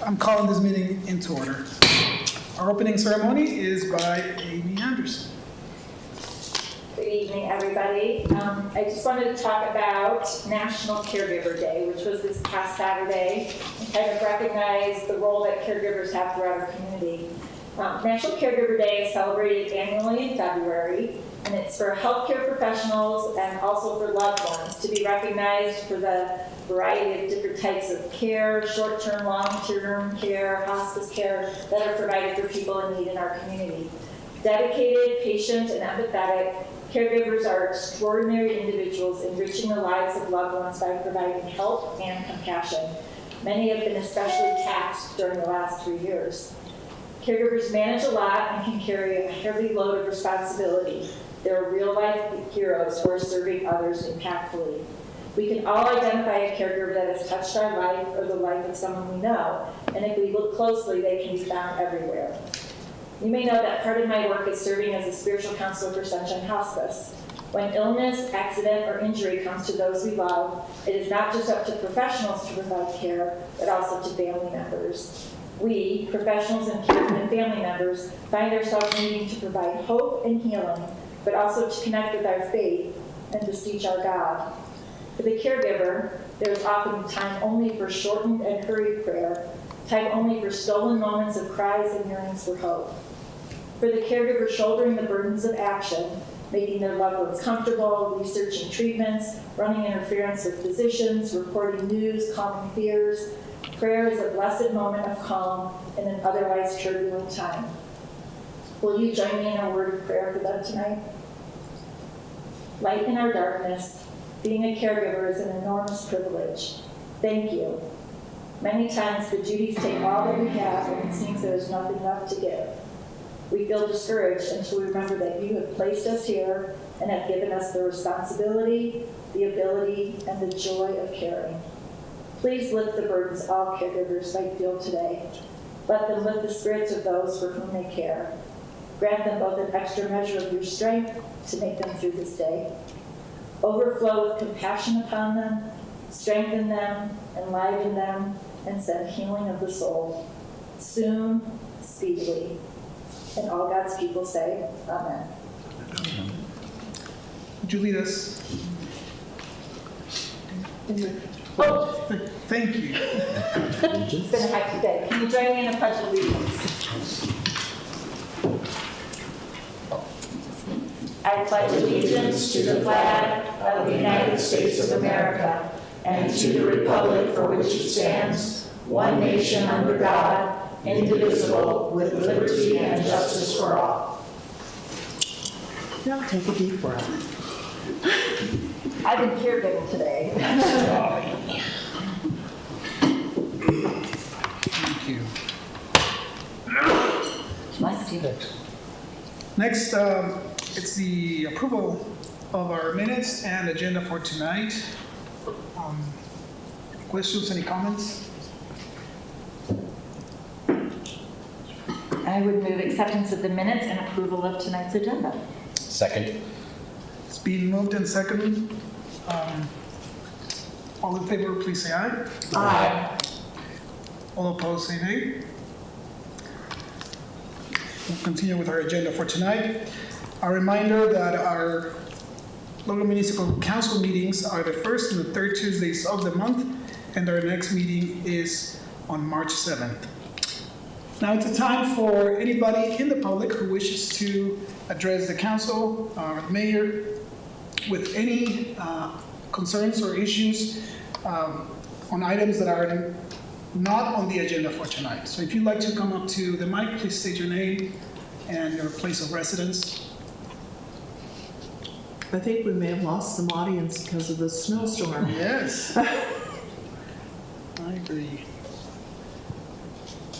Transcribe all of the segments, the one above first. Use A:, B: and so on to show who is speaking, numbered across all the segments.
A: I'm calling this meeting into order. Our opening ceremony is by Amy Anderson.
B: Good evening, everybody. I just wanted to talk about National Caregiver Day, which was this past Saturday, and kind of recognize the role that caregivers have throughout our community. National Caregiver Day is celebrated annually in February, and it's for healthcare professionals and also for loved ones to be recognized for the variety of different types of care, short-term, long-term care, hospice care that are provided for people in need in our community. Dedicated, patient, and empathetic, caregivers are extraordinary individuals enriching the lives of loved ones by providing help and compassion. Many have been especially taxed during the last 3 years. Caregivers manage a lot and can carry a heavy load of responsibility. They're real-life heroes who are serving others impactfully. We can all identify a caregiver that has touched our life or the life of someone we know, and if we look closely, they can be found everywhere. You may know that part of my work is serving as a spiritual counselor for Sunshine Hospice. When illness, accident, or injury comes to those we love, it is not just up to professionals to provide care, but also to family members. We, professionals and family members, find ourselves needing to provide hope and healing, but also to connect with our faith and beseech our God. For the caregiver, there is often time only for shortened and hurried prayer, time only for stolen moments of cries and yearnings for hope. For the caregiver shouldering the burdens of action, making their loved ones comfortable, researching treatments, running interference with physicians, reporting news, calming fears, prayer is a blessed moment of calm in an otherwise turbulent time. Will you join me in a word of prayer for them tonight? Light in our darkness, being a caregiver is an enormous privilege. Thank you. Many times the duties take all that we have and it seems there is nothing left to give. We feel discouraged until we remember that you have placed us here and have given us the responsibility, the ability, and the joy of caring. Please lift the burdens all caregivers might feel today. Let them lift the spirits of those for whom they care. Grant them both an extra measure of your strength to make them through this day. Overflow with compassion upon them, strengthen them, enliven them, and send healing of the soul. Soon, speedily. And all God's people say, Amen.
A: Would you lead us?
B: Oh,
A: Thank you.
B: it's been a hectic day. Can you join me in a pledge of allegiance? I pledge allegiance to the flag of the United States of America and to the republic for which it stands, one nation under God, indivisible, with liberty and justice for all.
C: Now take a deep breath.
B: I've been caregiving today.
A: Thank you.
B: Nice.
A: Next, it's the approval of our minutes and agenda for tonight. Questions, any comments?
B: I would move acceptance of the minutes and approval of tonight's agenda.
D: Second.
A: It's been moved and seconded. All in favor, please say aye.
B: Aye.
A: All opposed, say nay. We'll continue with our agenda for tonight. A reminder that our Logan Municipal Council meetings are the first and the third Tuesdays of the month, and our next meeting is on March 7th. Now it's a time for anybody in the public who wishes to address the council or the mayor with any concerns or issues on items that are not on the agenda for tonight. So if you'd like to come up to the mic, please state your name and your place of residence.
C: I think we may have lost some audience because of the snowstorm.
A: Yes. I agree.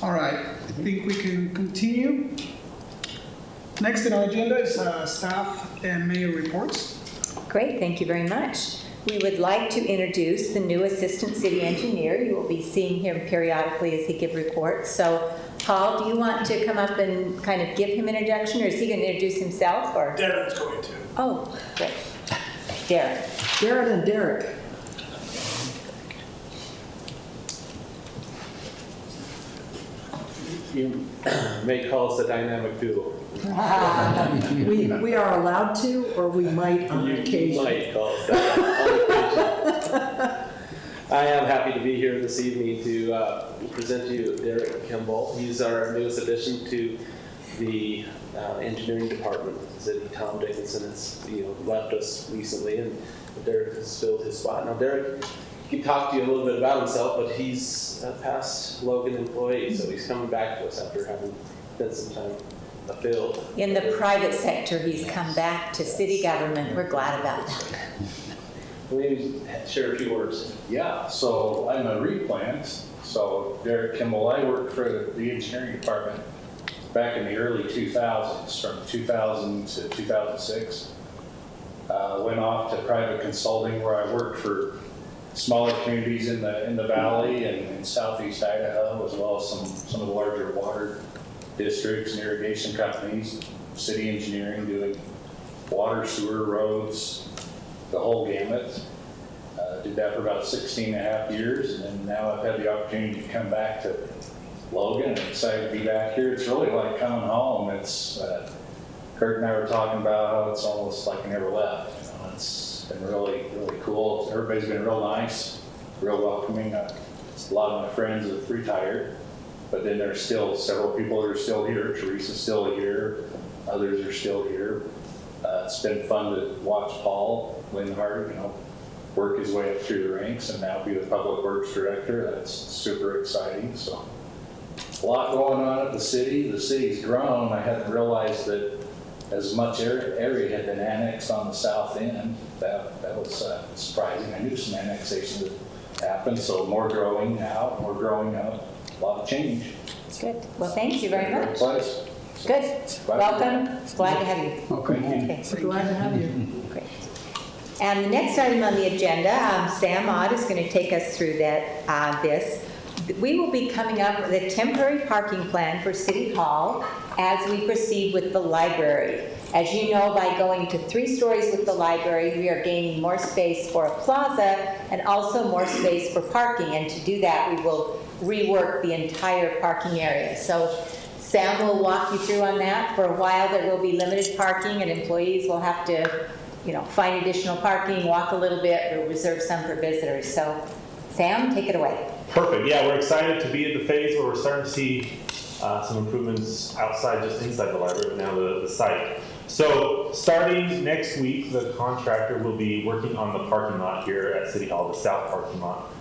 A: All right, I think we can continue. Next in our agenda is staff and mayor reports.
E: Great, thank you very much. We would like to introduce the new assistant city engineer. You will be seeing him periodically as he gives reports. So, Paul, do you want to come up and kind of give him an introduction, or is he going to introduce himself? Or
F: Darren's going to.
E: Oh, great. Derek.
C: Darren and Derek.
D: You may call us a dynamic duo.
C: We are allowed to, or we might on
D: You
C: occasion.
D: might call us that on occasion. I am happy to be here this evening to present to you Derek Kimball. He's our newest addition to the engineering department. Tom Dickinson has left us recently, and Derek has filled his spot. Now, Derek can talk to you a little bit about himself, but he's a past Logan employee, so he's coming back to us after having spent some time afield.
E: In the private sector, he's come back to city government. We're glad about that.
D: Maybe share a few words.
F: Yeah, so I'm a replant. So Derek Kimball, I worked for the engineering department back in the early 2000s, from 2000 to 2006. Went off to private consulting where I worked for smaller communities in the valley and in southeast Idaho, as well as some of the larger water districts and irrigation companies, city engineering, doing water, sewer, roads, the whole gamut. Did that for about 16 and a half years, and then now I've had the opportunity to come back to Logan. I'm excited to be back here. It's really like coming home. It's Kurt and I were talking about how it's almost like I never left. It's been really, really cool. Everybody's been real nice, real welcoming. A lot of my friends have retired, but then there's still several people that are still here. Teresa's still here. Others are still here. It's been fun to watch Paul Linhart, work his way up through the ranks and now be the Public Works Director. That's super exciting. So a lot going on at the city. The city's grown. I hadn't realized that as much area had been annexed on the south end. That was surprising. I knew some annexation that happened. So more growing out, more growing up. A lot of change.
E: Good. Well, thank you very much.
F: Place.
E: Good. Welcome. Glad to have you.
F: Okay.
E: Okay.
C: We're glad to have you.
E: Great. And the next item on the agenda, Sam Ott is going to take us through this. We will be coming up with a temporary parking plan for City Hall as we proceed with the library. As you know, by going to 3 stories with the library, we are gaining more space for a plaza and also more space for parking. And to do that, we will rework the entire parking area. So Sam will walk you through on that. For a while, there will be limited parking and employees will have to find additional parking, walk a little bit, or reserve some for visitors. So Sam, take it away.
G: Perfect. Yeah, we're excited to be at the phase where we're starting to see some improvements outside, just inside the library, but now the site. So starting next week, the contractor will be working on the parking lot here at City Hall, the south parking lot.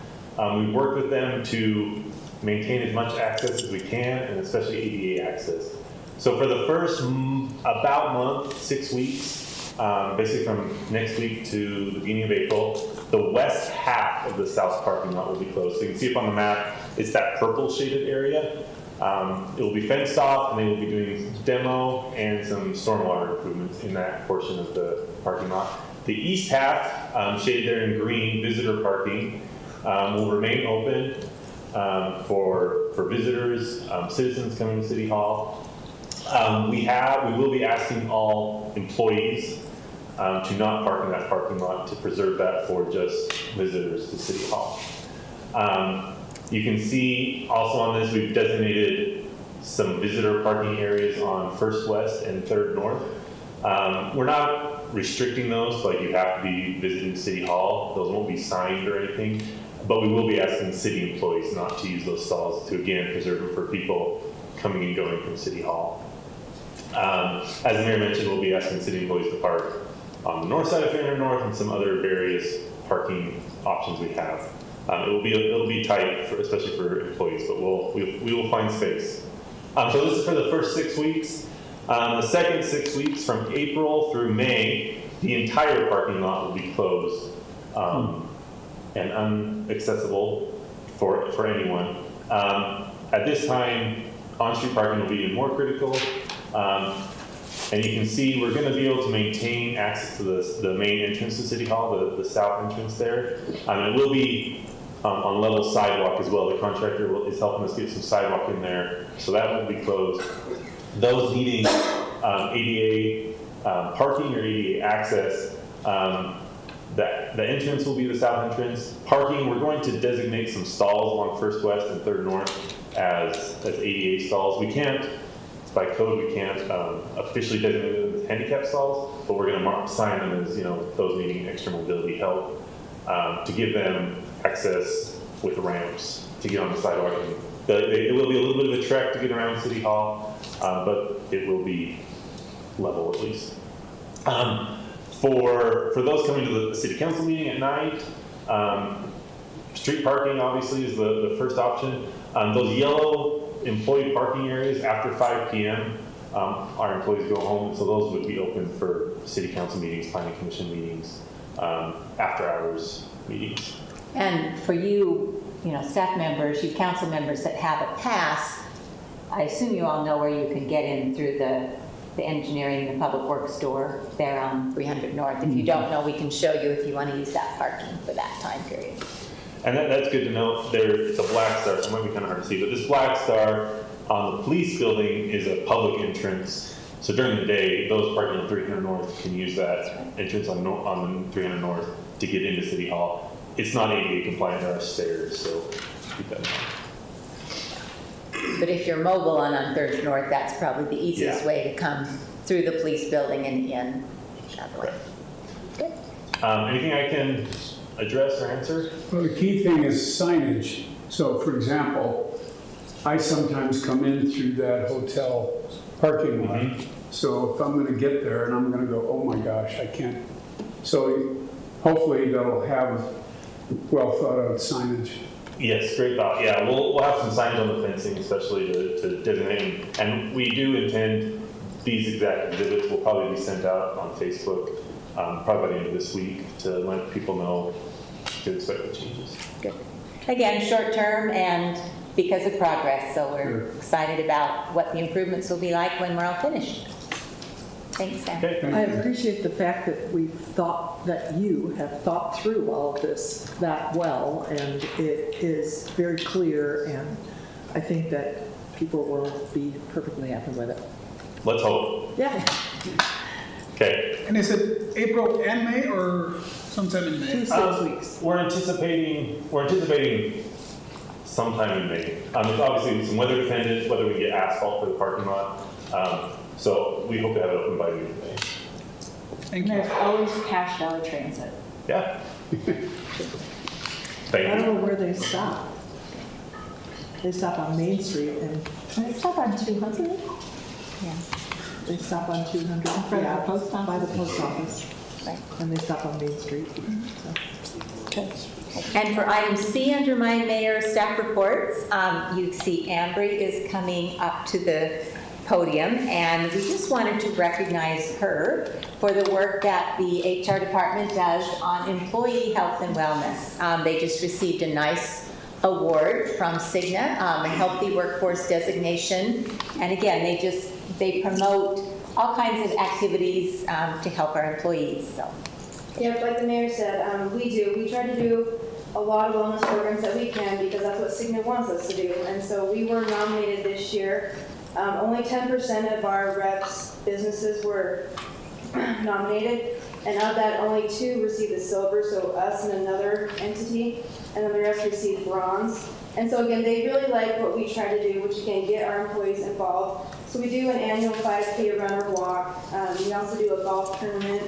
G: We've worked with them to maintain as much access as we can, and especially ADA access. So for the first about month, 6 weeks, basically from next week to the beginning of April, the west half of the south parking lot will be closed. So you can see up on the map, it's that purple shaded area. It will be fenced off, and they will be doing demo and some stormwater improvements in that portion of the parking lot. The east half, shaded there in green, visitor parking, will remain open for visitors, citizens coming to City Hall. We will be asking all employees to not park in that parking lot to preserve that for just visitors to City Hall. You can see also on this, we've designated some visitor parking areas on 1st West and 3rd North. We're not restricting those, like you have to be visiting City Hall. Those won't be signed or anything, but we will be asking city employees not to use those stalls to, again, preserve them for people coming and going from City Hall. As the mayor mentioned, we'll be asking city employees to park on the north side of 300 North and some other various parking options we have. It'll be tight, especially for employees, but we will find space. So this is for the first 6 weeks. The second 6 weeks, from April through May, the entire parking lot will be closed and inaccessible for anyone. At this time, on-street parking will be even more critical. And you can see we're going to be able to maintain access to the main entrance to City Hall, the south entrance there. It will be on level sidewalk as well. The contractor is helping us get some sidewalk in there, so that will be closed. Those needing ADA parking or ADA access, the entrance will be the south entrance. Parking, we're going to designate some stalls along 1st West and 3rd North as ADA stalls. We can't, by code, we can't officially designate them as handicap stalls, but we're going to sign them as, those needing extra mobility help to give them access with ramps to get on the sidewalk. It will be a little bit of a trek to get around City Hall, but it will be level at least. For those coming to the City Council meeting at night, street parking obviously is the first option. Those yellow employee parking areas after 5 p.m., our employees go home, so those would be open for City Council meetings, Planning Commission meetings, after hours meetings.
E: And for you, staff members, you council members that have a pass, I assume you all know where you can get in through the engineering, the public works door there on 300 North. If you don't know, we can show you if you want to use that parking for that time period.
G: And that's good to know. It's a black star, so it might be kind of hard to see, but this black star on the police building is a public entrance. So during the day, those parking on 300 North can use that entrance on 300 North to get into City Hall. It's not ADA compliant, there are stairs, so keep that in mind.
E: But if you're mobile on 3rd North, that's probably the easiest
G: Yeah.
E: way to come through the police building and in that way. Good.
G: Anything I can address or answer?
H: Well, the key thing is signage. So for example, I sometimes come in through that hotel parking lot. So if I'm gonna get there and I'm gonna go, oh my gosh, I can't. So hopefully they'll have well thought out signage.
G: Yes, great thought. Yeah, we'll have some signs on the fencing, especially to designate. And we do intend these exact exhibits will probably be sent out on Facebook probably by the end of this week to let people know to expect the changes.
E: Good. Again, short term and because of progress, so we're excited about what the improvements will be like when we're all finished. Thanks, Sam.
G: Okay.
C: I appreciate the fact that you have thought through all of this that well, and it is very clear, and I think that people will be perfectly happy with it.
G: Let's hope.
C: Yeah.
G: Okay.
A: And is it April and May or sometime in May?
C: 6 weeks.
G: We're anticipating sometime in May. It's obviously some weather dependent, whether we get asphalt for the parking lot. So we hope to have it open by the end of May.
A: Thank
I: And
A: you.
I: there's always Cash Valley Transit.
G: Yeah.
C: I
G: Thank
C: don't
G: you.
C: know where they stop. They stop on Main Street and
I: They stop on 200?
E: Yeah.
C: they stop on 200.
I: In front of the
C: Yeah,
I: post office?
C: by the post office.
E: Right.
C: And they stop on Main Street. So.
E: And for item C under my mayor staff reports, you see Ambry is coming up to the podium, and we just wanted to recognize her for the work that the HR department does on employee health and wellness. They just received a nice award from Cigna, a healthy workforce designation. And again, they promote all kinds of activities to help our employees, so.
J: Yep, like the mayor said, we try to do a lot of wellness programs that we can because that's what Cigna wants us to do. And so we were nominated this year. Only 10% of our reps' businesses were nominated, and of that, only 2 received the silver, so us and another entity, and then the rest received bronze. And so again, they really like what we try to do, which again, get our employees involved. So we do an annual 5K run or walk. We also do a golf tournament,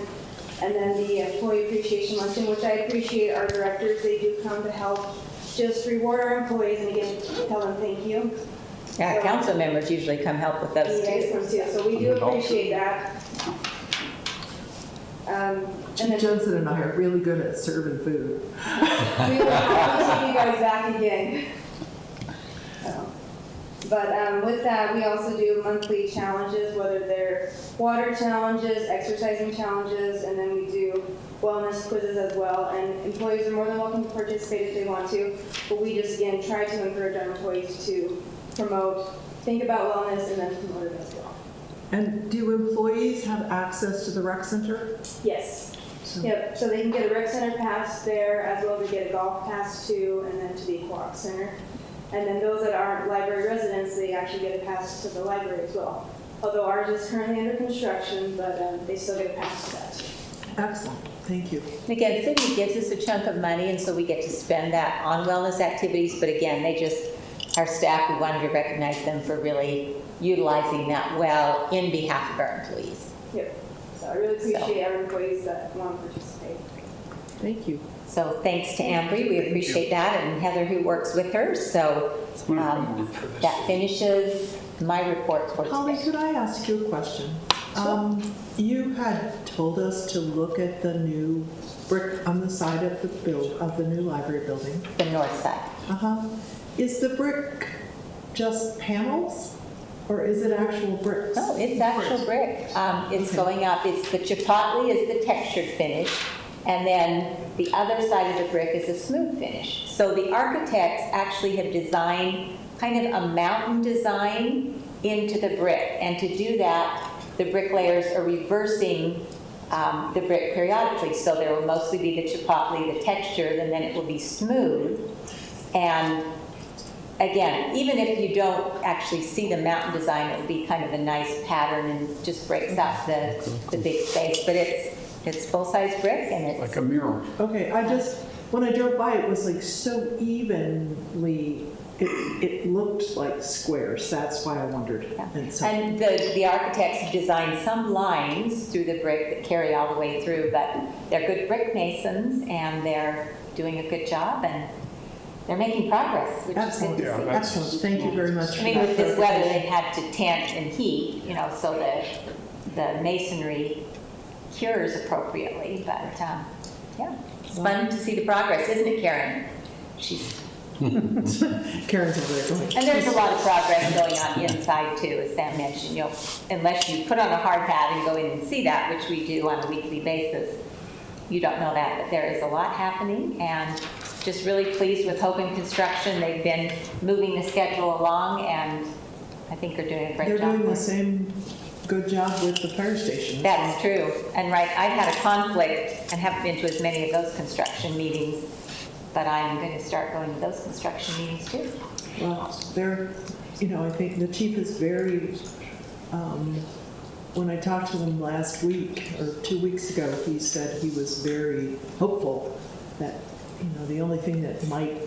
J: and then the employee appreciation luncheon, which I appreciate our directors. They do come to help just reward our employees and again, tell them thank you.
E: Yeah, council members usually come help with those
J: You guys
E: too.
J: come too, so we do appreciate that. And
C: Chief
J: then
C: Jensen and I are really good at serving food.
J: we will have to take you guys back again. So, but with that, we also do monthly challenges, whether they're water challenges, exercising challenges, and then we do wellness quizzes as well. And employees are more than welcome to participate if they want to, but we just, again, try to encourage our employees to promote, think about wellness, and then promote it as well.
C: And do employees have access to the rec center?
J: Yes.
C: So-
J: Yep, so they can get a rec center pass there, as well as they get a golf pass too, and then to the aquatic center. And then those that aren't library residents, they actually get a pass to the library as well. Although ours is currently under construction, but they still get a pass to that too.
C: Excellent, thank you.
E: Again, Cigna gives us a chunk of money, and so we get to spend that on wellness activities, but again, they just our staff, we wanted to recognize them for really utilizing that well in behalf of our employees.
J: Yep. So I really appreciate our employees that want to participate.
C: Thank you.
E: So thanks to Ambry, we appreciate that, and Heather who works with her. So that finishes my report for
C: Holly,
E: today.
C: could I ask you a question? You had told us to look at the new brick on the side of the new library building.
E: The north side.
C: Uh-huh. Is the brick just panels, or is it actual bricks?
E: No, it's actual brick. It's going up, it's the chipotle is the textured finish, and then the other side of the brick is a smooth finish. So the architects actually have designed kind of a mountain design into the brick, and to do that, the bricklayers are reversing the brick periodically. So there will mostly be the chipotle, the textured, and then it will be smooth. And again, even if you don't actually see the mountain design, it will be kind of a nice pattern and just breaks out the big space. But it's full-size brick, and it's
H: Like a mural.
C: Okay, when I drove by, it was like so evenly, it looked like squares, that's why I wondered.
E: yeah.
C: And so,
E: And the architects have designed some lines through the brick that carry all the way through, but they're good brick masons, and they're doing a good job, and they're making progress, which is
C: excellent,
E: good to see.
C: excellent, thank you very much.
E: I mean, with this weather, they've had to tent and heat, so the masonry cures appropriately, but yeah, it's fun to see the progress, isn't it, Karen?
C: Karen's over there going.
E: And there's a lot of progress going on inside too, as Sam mentioned. Unless you put on a hard hat and go in and see that, which we do on a weekly basis, you don't know that. But there is a lot happening, and just really pleased with Hogan Construction. They've been moving the schedule along, and I think they're doing a great job.
C: They're doing the same good job with the fire station.
E: That's true. And right, I've had a conflict and haven't been to as many of those construction meetings, but I'm going to start going to those construction meetings too.
C: Well, I think the chief is very, when I talked to him last week or 2 weeks ago, he said he was very hopeful that, the only thing that might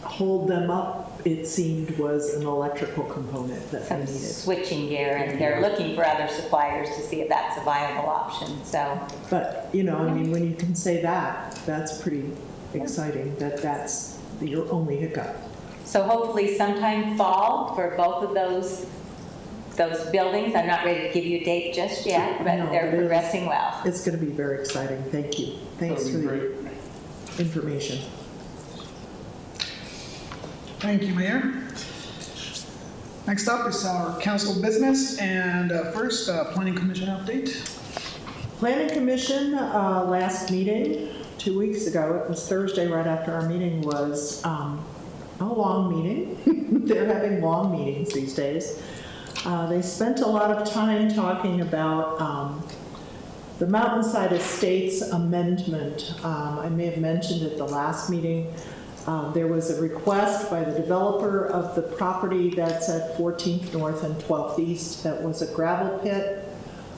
C: hold them up, it seemed, was an electrical component that they
E: Some
C: needed.
E: switching gear, and they're looking for other suppliers to see if that's a viable option. So
C: But, when you can say that, that's pretty exciting, that's your only hiccup.
E: So hopefully sometime fall for both of those buildings. I'm not ready to give you a date just yet, but
C: No,
E: they're
C: it is.
E: progressing well.
C: It's going to be very exciting. Thank you. Thanks for the information.
A: Thank you, Mayor. Next up is our council business, and first, Planning Commission update.
C: Planning Commission, last meeting, 2 weeks ago, it was Thursday right after our meeting, was a long meeting. They're having long meetings these days. They spent a lot of time talking about the Mountainside Estates amendment. I may have mentioned at the last meeting, there was a request by the developer of the property that's at 14th North and 12th East that was a gravel pit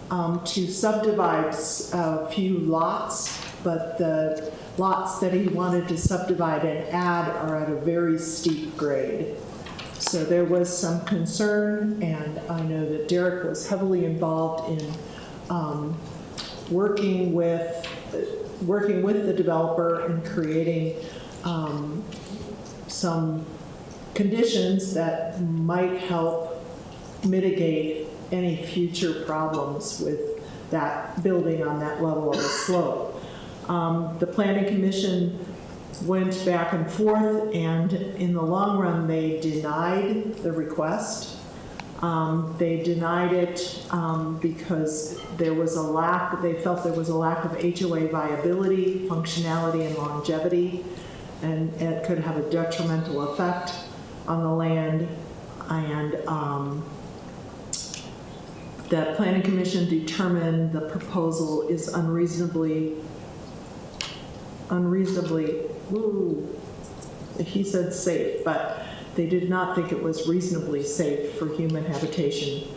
C: to subdivide a few lots, but the lots that he wanted to subdivide and add are at a very steep grade. So there was some concern, and I know that Derek was heavily involved in working with the developer and creating some conditions that might help mitigate any future problems with that building on that level of a slope. The Planning Commission went back and forth, and in the long run, they denied the request. They denied it because there was they felt there was a lack of HOA viability, functionality, and longevity, and it could have a detrimental effect on the land. And the Planning Commission determined the proposal is unreasonably, he said safe, but they did not think it was reasonably safe for human habitation.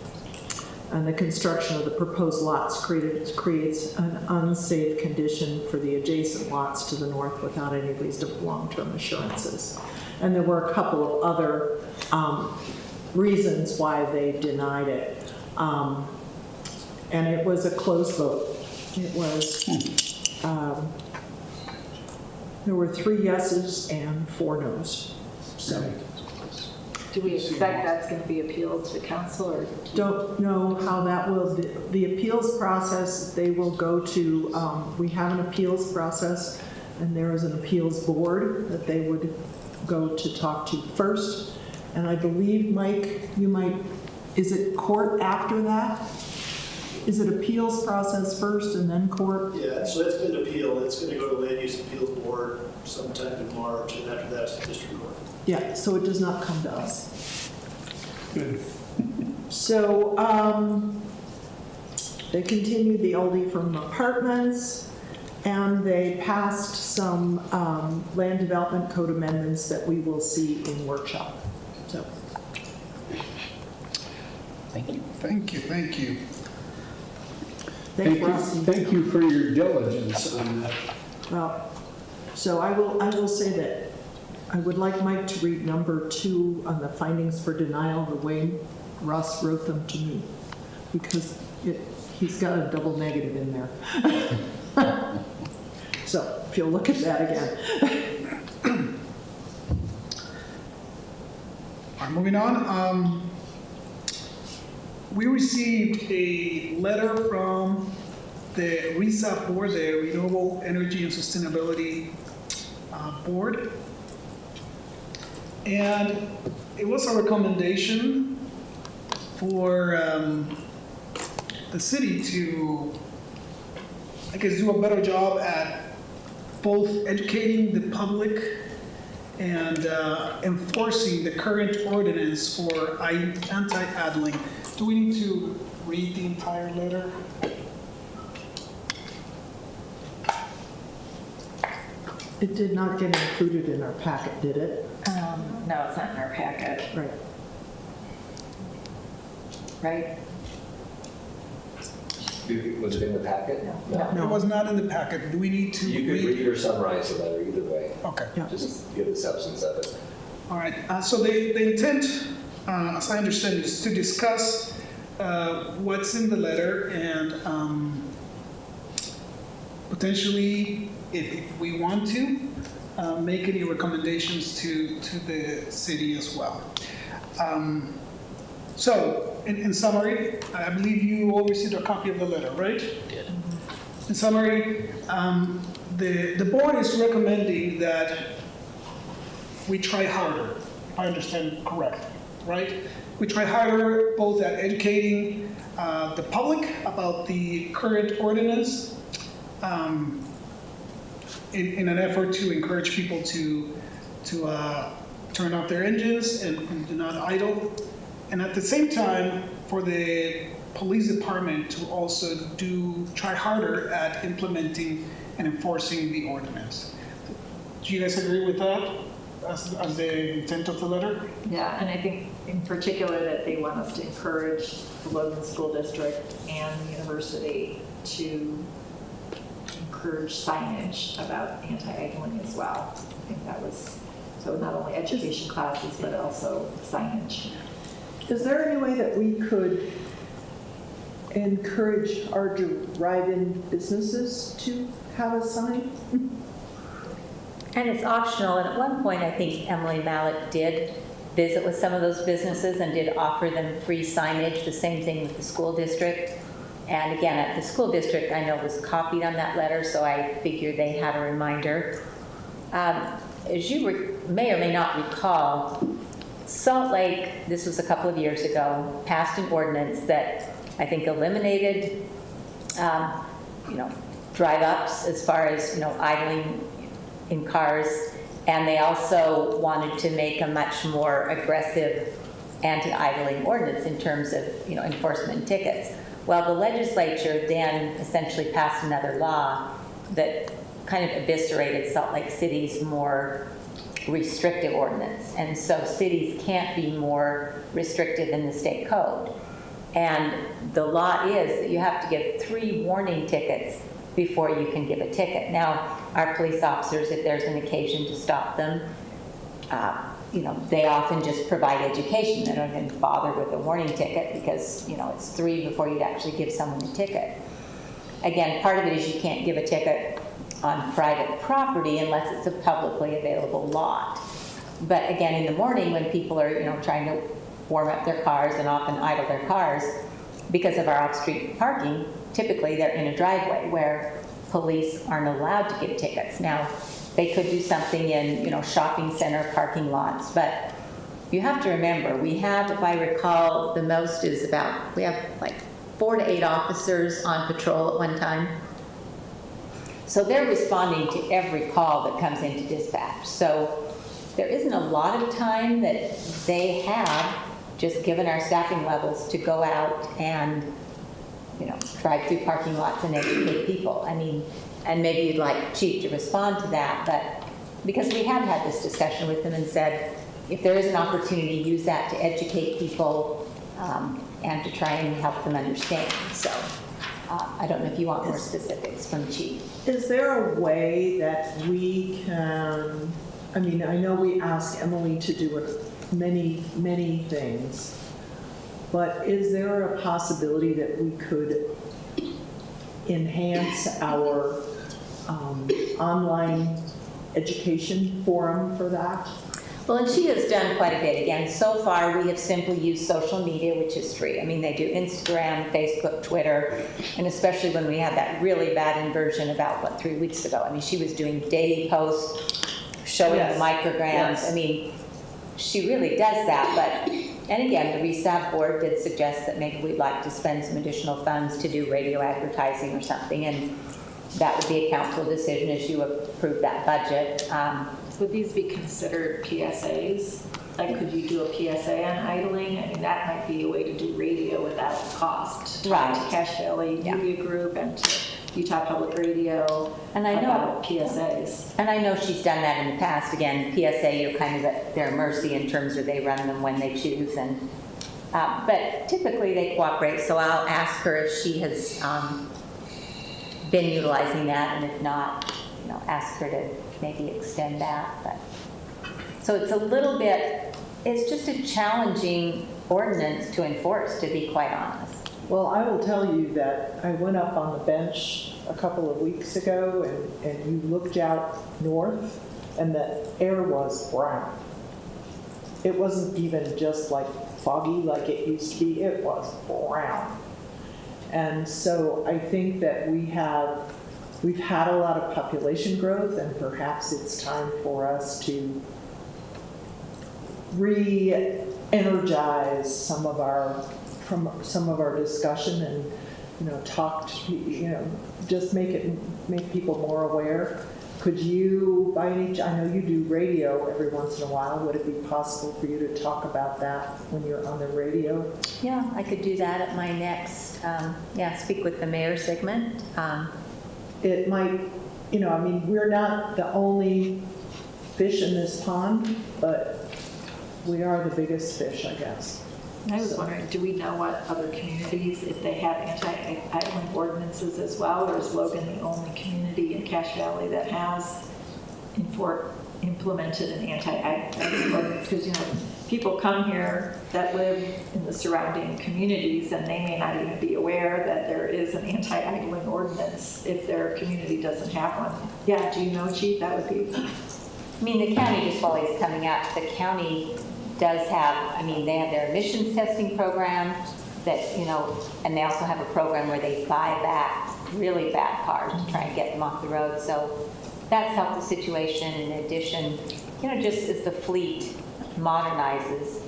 C: And the construction of the proposed lots creates an unsafe condition for the adjacent lots to the north without any reasonable long-term assurances. And there were a couple of other reasons why they denied it. And it was a close vote. It was, there were 3 yeses and 4 noes. So
I: Do we expect that's going to be appealed to council, or?
C: don't know how that will, the appeals process, they will go to, we have an appeals process, and there is an appeals board that they would go to talk to first. And I believe, Mike, you might, is it court after that? Is it appeals process first and then court?
K: Yeah, so it's been appealed. It's going to go to land use appeals board sometime in March, and after that, it's the district court.
C: Yeah, so it does not come to us.
H: Good.
C: So they continued the Oldie from apartments, and they passed some land development code amendments that we will see in workshop. So.
A: Thank you. Thank you.
H: Thank you for your diligence on that.
C: Well, so I will say that I would like Mike to read number 2 on the findings for denial the way Russ wrote them to me, because he's got a double negative in there. So if you'll look at that again.
A: All right, moving on. We received a letter from the RESA board, the Renewable Energy and Sustainability Board. And it was a recommendation for the city to, I guess, do a better job at both educating the public and enforcing the current ordinance for anti-idling. Do we need to read the entire letter?
C: It did not get included in our packet, did it?
I: No, it's not in our packet,
C: Right.
I: right?
L: Was it in the packet?
A: It was not in the packet. Do we need to
L: You could read or summarize the letter either way.
A: Okay.
C: Yeah.
L: Just give the substance of it.
A: All right. So the intent, as I understand it, is to discuss what's in the letter and potentially, if we want to, make any recommendations to the city as well. So, in summary, I believe you all received a copy of the letter, right?
D: Did.
A: In summary, the board is recommending that we try harder, if I understand correct, right? We try harder both at educating the public about the current ordinance, in an effort to encourage people to turn off their engines and do not idle. And at the same time, for the police department to also try harder at implementing and enforcing the ordinance. Do you guys agree with that as the intent of the letter?
I: Yeah, and I think in particular that they want us to encourage the Logan School District and the university to encourage signage about anti-idling as well. I think that was, so not only education classes, but also signage.
C: Is there any way that we could encourage our drive-in businesses to have a sign?
E: And it's optional, and at one point, I think Emily Mallett did visit with some of those businesses and did offer them free signage, the same thing with the school district. And again, at the school district, I know was copied on that letter, so I figured they had a reminder. As you may or may not recall, Salt Lake, this was a couple of years ago, passed an ordinance that I think eliminated, drive-ups as far as, idling in cars, and they also wanted to make a much more aggressive anti-idling ordinance in terms of, enforcement and tickets. Well, the legislature then essentially passed another law that kind of eviscerated Salt Lake City's more restrictive ordinance. And so cities can't be more restrictive in the state code. And the law is that you have to give 3 warning tickets before you can give a ticket. Now, our police officers, if there's an occasion to stop them, they often just provide education. They don't even bother with a warning ticket because, it's 3 before you'd actually give someone a ticket. Again, part of it is you can't give a ticket on private property unless it's a publicly available lot. But again, in the morning when people are, trying to warm up their cars and often idle their cars, because of our off-street parking, typically they're in a driveway where police aren't allowed to give tickets. Now, they could do something in, shopping center parking lots, but you have to remember, we have, if I recall, the most is we have like 4 to 8 officers on patrol at one time. So they're responding to every call that comes into dispatch. So there isn't a lot of time that they have, just given our staffing levels, to go out and, drive through parking lots and educate people. And maybe you'd like Chief to respond to that, but because we have had this discussion with them and said, if there is an opportunity, use that to educate people and to try and help them understand. So I don't know if you want more specifics from Chief.
C: Is there a way that we can, I know we asked Emily to do many, many things, but is there a possibility that we could enhance our online education forum for that?
E: Well, and she has done quite a bit. Again, so far we have simply used social media, which is free. They do Instagram, Facebook, Twitter, and especially when we had that really bad inversion about, 3 weeks ago. She was doing daily posts, showing the micrograms.
C: Yes.
E: She really does that, but, and again, the RESAB board did suggest that maybe we'd like to spend some additional funds to do radio advertising or something, and that would be a council decision as you approve that budget.
I: Would these be considered PSAs? Like, could you do a PSA on idling? That might be a way to do radio without cost.
E: Right.
I: To Cache Valley Media Group and to Utah Public Radio.
E: And I know
I: about PSAs.
E: And I know she's done that in the past. Again, PSA, you're kind of at their mercy in terms of they run them when they choose. And but typically they cooperate. So I'll ask her if she has been utilizing that, and if not, ask her to maybe extend that. But so it's a little bit. It's just a challenging ordinance to enforce, to be quite honest.
C: Well, I will tell you that I went up on the bench a couple of weeks ago and you looked out north and the air was brown. It wasn't even just like foggy like it used to be, it was brown. And so I think that we've had a lot of population growth, and perhaps it's time for us to re-energize some of our discussion and, just make people more aware. Could you, I know you do radio every once in a while, would it be possible for you to talk about that when you're on the radio?
E: Yeah, I could do that at my next, speak with the mayor segment.
C: It might, we're not the only fish in this pond, but we are the biggest fish, I guess.
I: I was wondering, do we know what other communities, if they have anti-idling ordinances as well, or is Logan the only community in Cache Valley that has implemented an anti-idling ordinance? Because, people come here that live in the surrounding communities, and they may not even be aware that there is an anti-idling ordinance if their community doesn't have one. Yeah, do you know, Chief? That would be...
E: The county just always coming out. The county does have, they have their emissions testing program that, and they also have a program where they buy back really bad cars to try and get them off the road. So that's helped the situation. In addition, just as the fleet modernizes,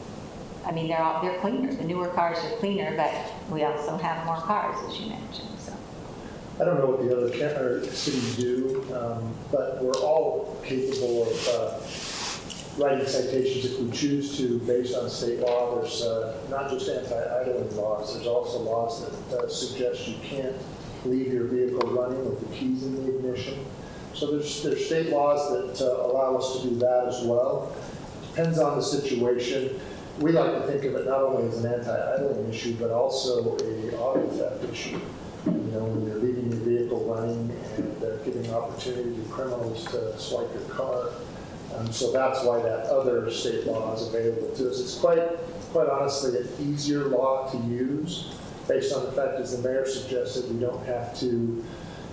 E: they're cleaner. The newer cars are cleaner, but we also have more cars, as you mentioned. So
K: I don't know what the other cities do, but we're all capable of writing citations if we choose to, based on state law. There's not just anti-idling laws, there's also laws that suggest you can't leave your vehicle running with the keys in the ignition. So there's state laws that allow us to do that as well. Depends on the situation. we like to think of it not only as an anti-idling issue, but also a auto theft issue. You know, when you're leaving your vehicle running and giving opportunity to criminals to swipe your car. So that's why that other state law is available to us. It's quite honestly an easier law to use based on the fact, as the mayor suggested, we don't have to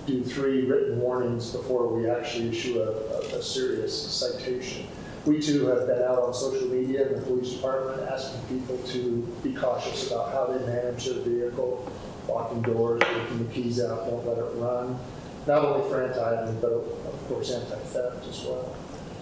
K: do 3 written warnings before we actually issue a serious citation. We too have been out on social media and the police department asking people to be cautious about how they manage their vehicle, locking doors, taking the keys out, won't let it run. Not only for anti-idling, but of course anti-theft as well.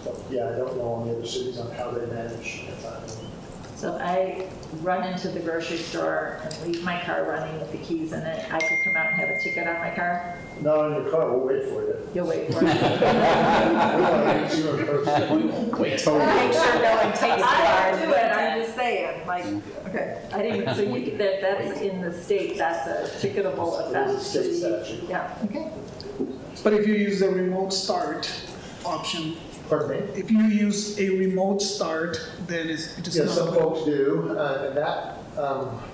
K: So yeah, I don't know any other cities on how they manage anti-idling.
I: So if I run into the grocery store and leave my car running with the keys in it, I could come out and have a ticket on my car?
K: Not on your car, we'll wait for you.
I: You'll wait for it.
K: We want to meet you in person.
E: Make sure no one takes the
I: I
E: car.
I: don't do it, I'm just saying, like, okay, I didn't, so you, that's in the state, that's a ticketable offense.
K: It is a state statute.
I: Yeah, okay.
A: But if you use the remote start option,
K: Pardon me?
A: if you use a remote start, then it's just
K: Yeah,
A: not.
K: some folks do, and that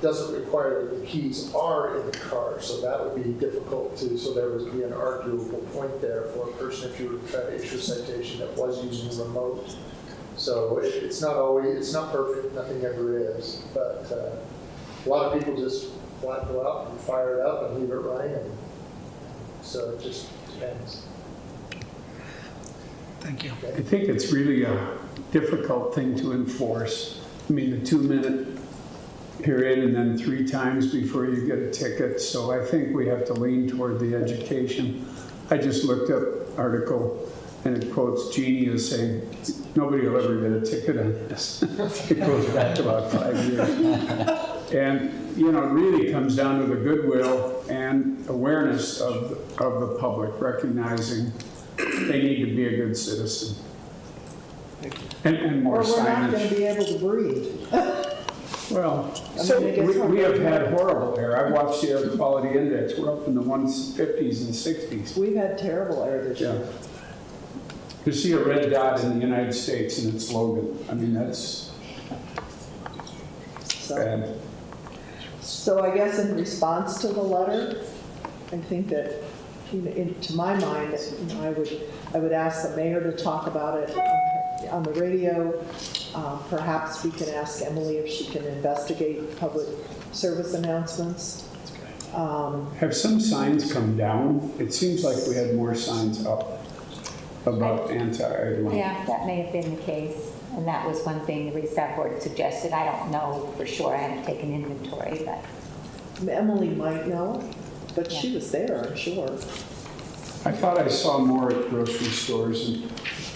K: doesn't require that the keys are in the car, so that would be difficult too. So there would be an arguable point there for a person if you were to try to issue a citation that was using remote. So it's not always, it's not perfect, nothing ever is, but a lot of people just flat go out and fire it up and leave it running, and so it just depends.
A: Thank you.
H: I think it's really a difficult thing to enforce. I mean, the 2-minute period and then 3 times before you get a ticket. So I think we have to lean toward the education. I just looked up article and it quotes Jeannie as saying, nobody will ever get a ticket on this. It goes back about 5 years. And, you know, it really comes down to the goodwill and awareness of the public, recognizing they need to be a good citizen. And more
C: Or we're not going
H: signage.
C: to be able to breathe.
H: Well,
C: I
H: so
C: mean, I guess
H: we have had horrible air. I watched the air quality index. We're up in the 150s and 60s.
C: We've had terrible air this
H: Yeah.
C: year.
H: You see a red dot in the United States and it's Logan. I mean, that's
C: So,
H: bad.
C: so I guess in response to the letter, I think that, you know, to my mind, you know, I would ask the mayor to talk about it on the radio. Perhaps we can ask Emily if she can investigate public service announcements.
H: Have some signs come down? It seems like we had more signs up about anti-idling.
E: Yeah, that may have been the case. And that was one thing the Restart Board suggested. I don't know for sure. I haven't taken inventory, but
C: Emily might know, but she was there, I'm sure.
H: I thought I saw more at grocery stores and,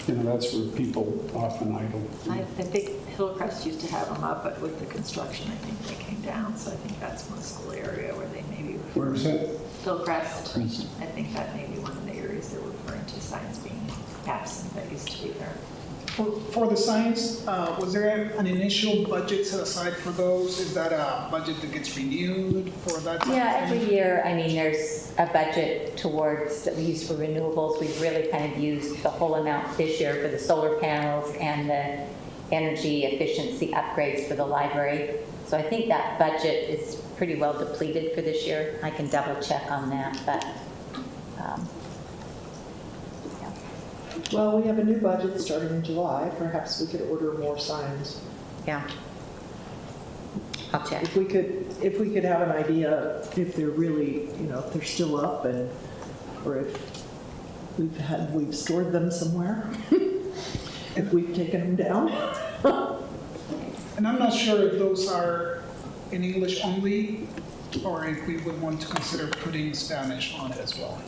H: you know, that's where people often idle.
I: I think Hillcrest used to have them up, but with the construction, I think they came down, so I think that's one school area where they maybe.
H: Where is that?
I: Hillcrest, I think that may be one of the areas they're referring to signs being absent that used to be there.
A: For the signs, was there an initial budget set aside for those? Is that a budget that gets renewed for that? type of
E: yeah,
A: thing?
E: every year, I mean, there's a budget towards, that we use for renewables. We've really kind of used the whole amount this year for the solar panels and the energy efficiency upgrades for the library. So I think that budget is pretty well depleted for this year. I can double check on that, but,
C: Well, we have a new budget starting in July. Perhaps we could order more signs.
E: yeah. I'll check.
C: If we could have an idea if they're really, you know, if they're still up and, or if we've stored them somewhere, if we've taken them down.
A: And I'm not sure if those are in English only, or if we would want to consider putting Spanish on it as well.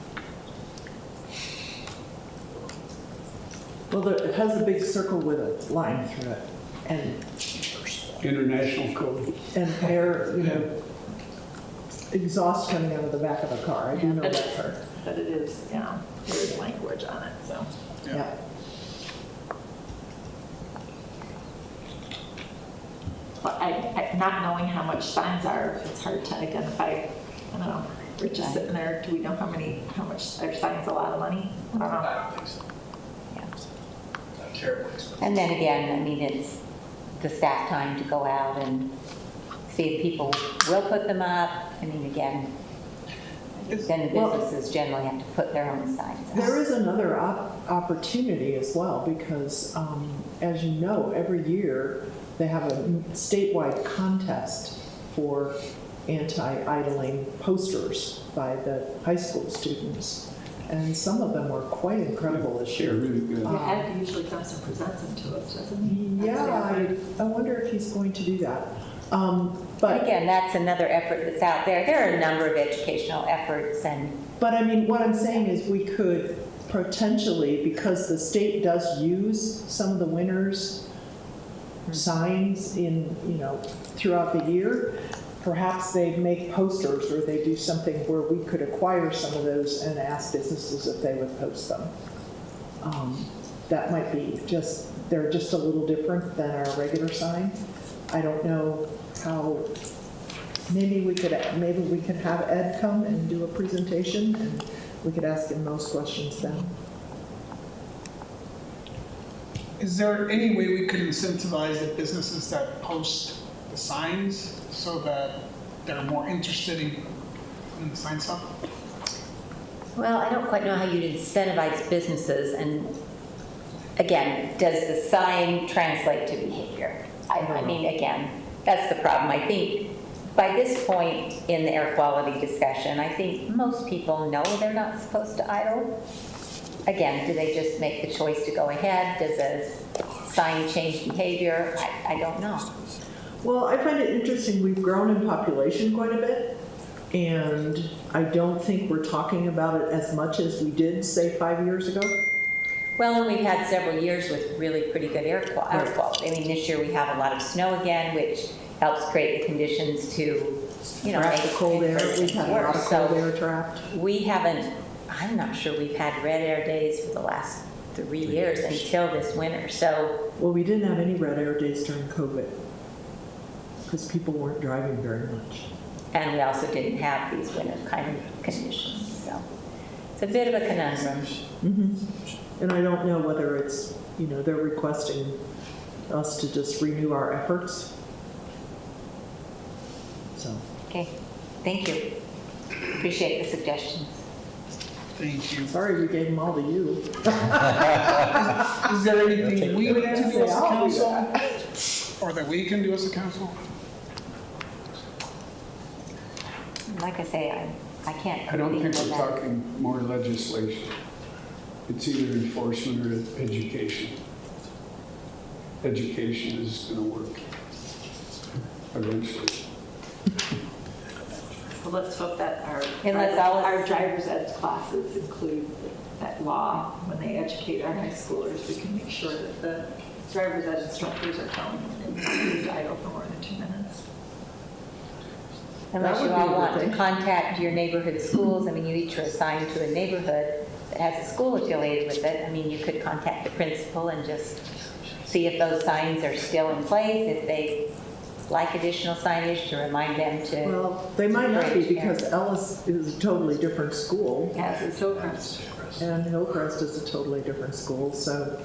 C: Well, it has a big circle with a line through it and
H: International code.
C: air, you know, exhaust coming out of the back of a car. I do know that part.
I: But it is, you know, there is language on it, so.
C: Yeah.
I: But not knowing how much signs are, it's hard to identify. I don't know. We're just sitting there. Do we know how much are signs a lot of money? I don't know.
A: I don't think so.
E: Yeah.
A: Not terribly expensive.
E: And then again, I mean, it's the staff time to go out and see if people will put them up. I mean, again, then the businesses generally have to put their own signs up.
C: There is another opportunity as well, because as you know, every year they have a statewide contest for anti-idling posters by the high school students. And some of them were quite incredible this
H: They're
C: year.
H: really good.
I: Yeah, Ed usually comes and presents them to us, doesn't he?
C: Yeah, I wonder if he's going to do that.
E: But
C: But
E: again, that's another effort that's out there. There are a number of educational efforts and
C: I mean, what I'm saying is we could potentially, because the state does use some of the winners' signs in, throughout the year, perhaps they make posters or they do something where we could acquire some of those and ask businesses if they would post them. That might be they're just a little different than our regular sign. I don't know how, maybe we could have Ed come and do a presentation and we could ask him those questions then.
A: Is there any way we could incentivize the businesses that post the signs so that they're more interested in putting the signs up?
E: well, I don't quite know how you'd incentivize businesses, and again, does the sign translate to behavior? I mean, again, that's the problem. I think by this point in the air quality discussion, I think most people know they're not supposed to idle. Again, do they just make the choice to go ahead? Does a sign change behavior? I don't know.
C: Well, I find it interesting, we've grown in population quite a bit, and I don't think we're talking about it as much as we did, say, 5 years ago.
E: Well, and we've had several years with really pretty good air quality. I mean, this year we have a lot of snow again, which helps create the conditions to,
C: Trap the cold air, we've had a lot of
E: So
C: cold air trapped.
E: we haven't, I'm not sure we've had red air days for the last 3 years until this winter. So,
C: Well, we didn't have any red air days during COVID, because people weren't driving very much.
E: and we also didn't have these winter kind of conditions. So it's a bit of a conundrum.
C: And I don't know whether it's, they're requesting us to just renew our efforts. So,
E: Okay, thank you. Appreciate the suggestions.
A: Thank you.
C: sorry we gave them all to you.
A: Is there anything we need to do as a
C: I'll do
A: council? Or that we can do as a council?
E: Like I say, I can't.
H: I don't think
E: think
H: we're
E: of that.
H: talking more legislation. It's either enforcement or education. Education is going to work eventually.
I: Well, let's hope that
E: Unless all of-
I: our driver's ed classes include that law when they educate our high schoolers. We can make sure that the driver's ed instructors are telling them to idle for more than 2 minutes.
E: Unless
C: That
E: you
C: would be
E: all
C: a good
E: want to
C: thing.
E: contact your neighborhood schools, I mean, you each are assigned to a neighborhood that has a school affiliated with it. I mean, you could contact the principal and just see if those signs are still in place, if they like additional signage to remind them to.
C: Well, they might not be, because Ellis is a totally different school,
I: As is Hillcrest.
C: and Hillcrest is a totally different school, so,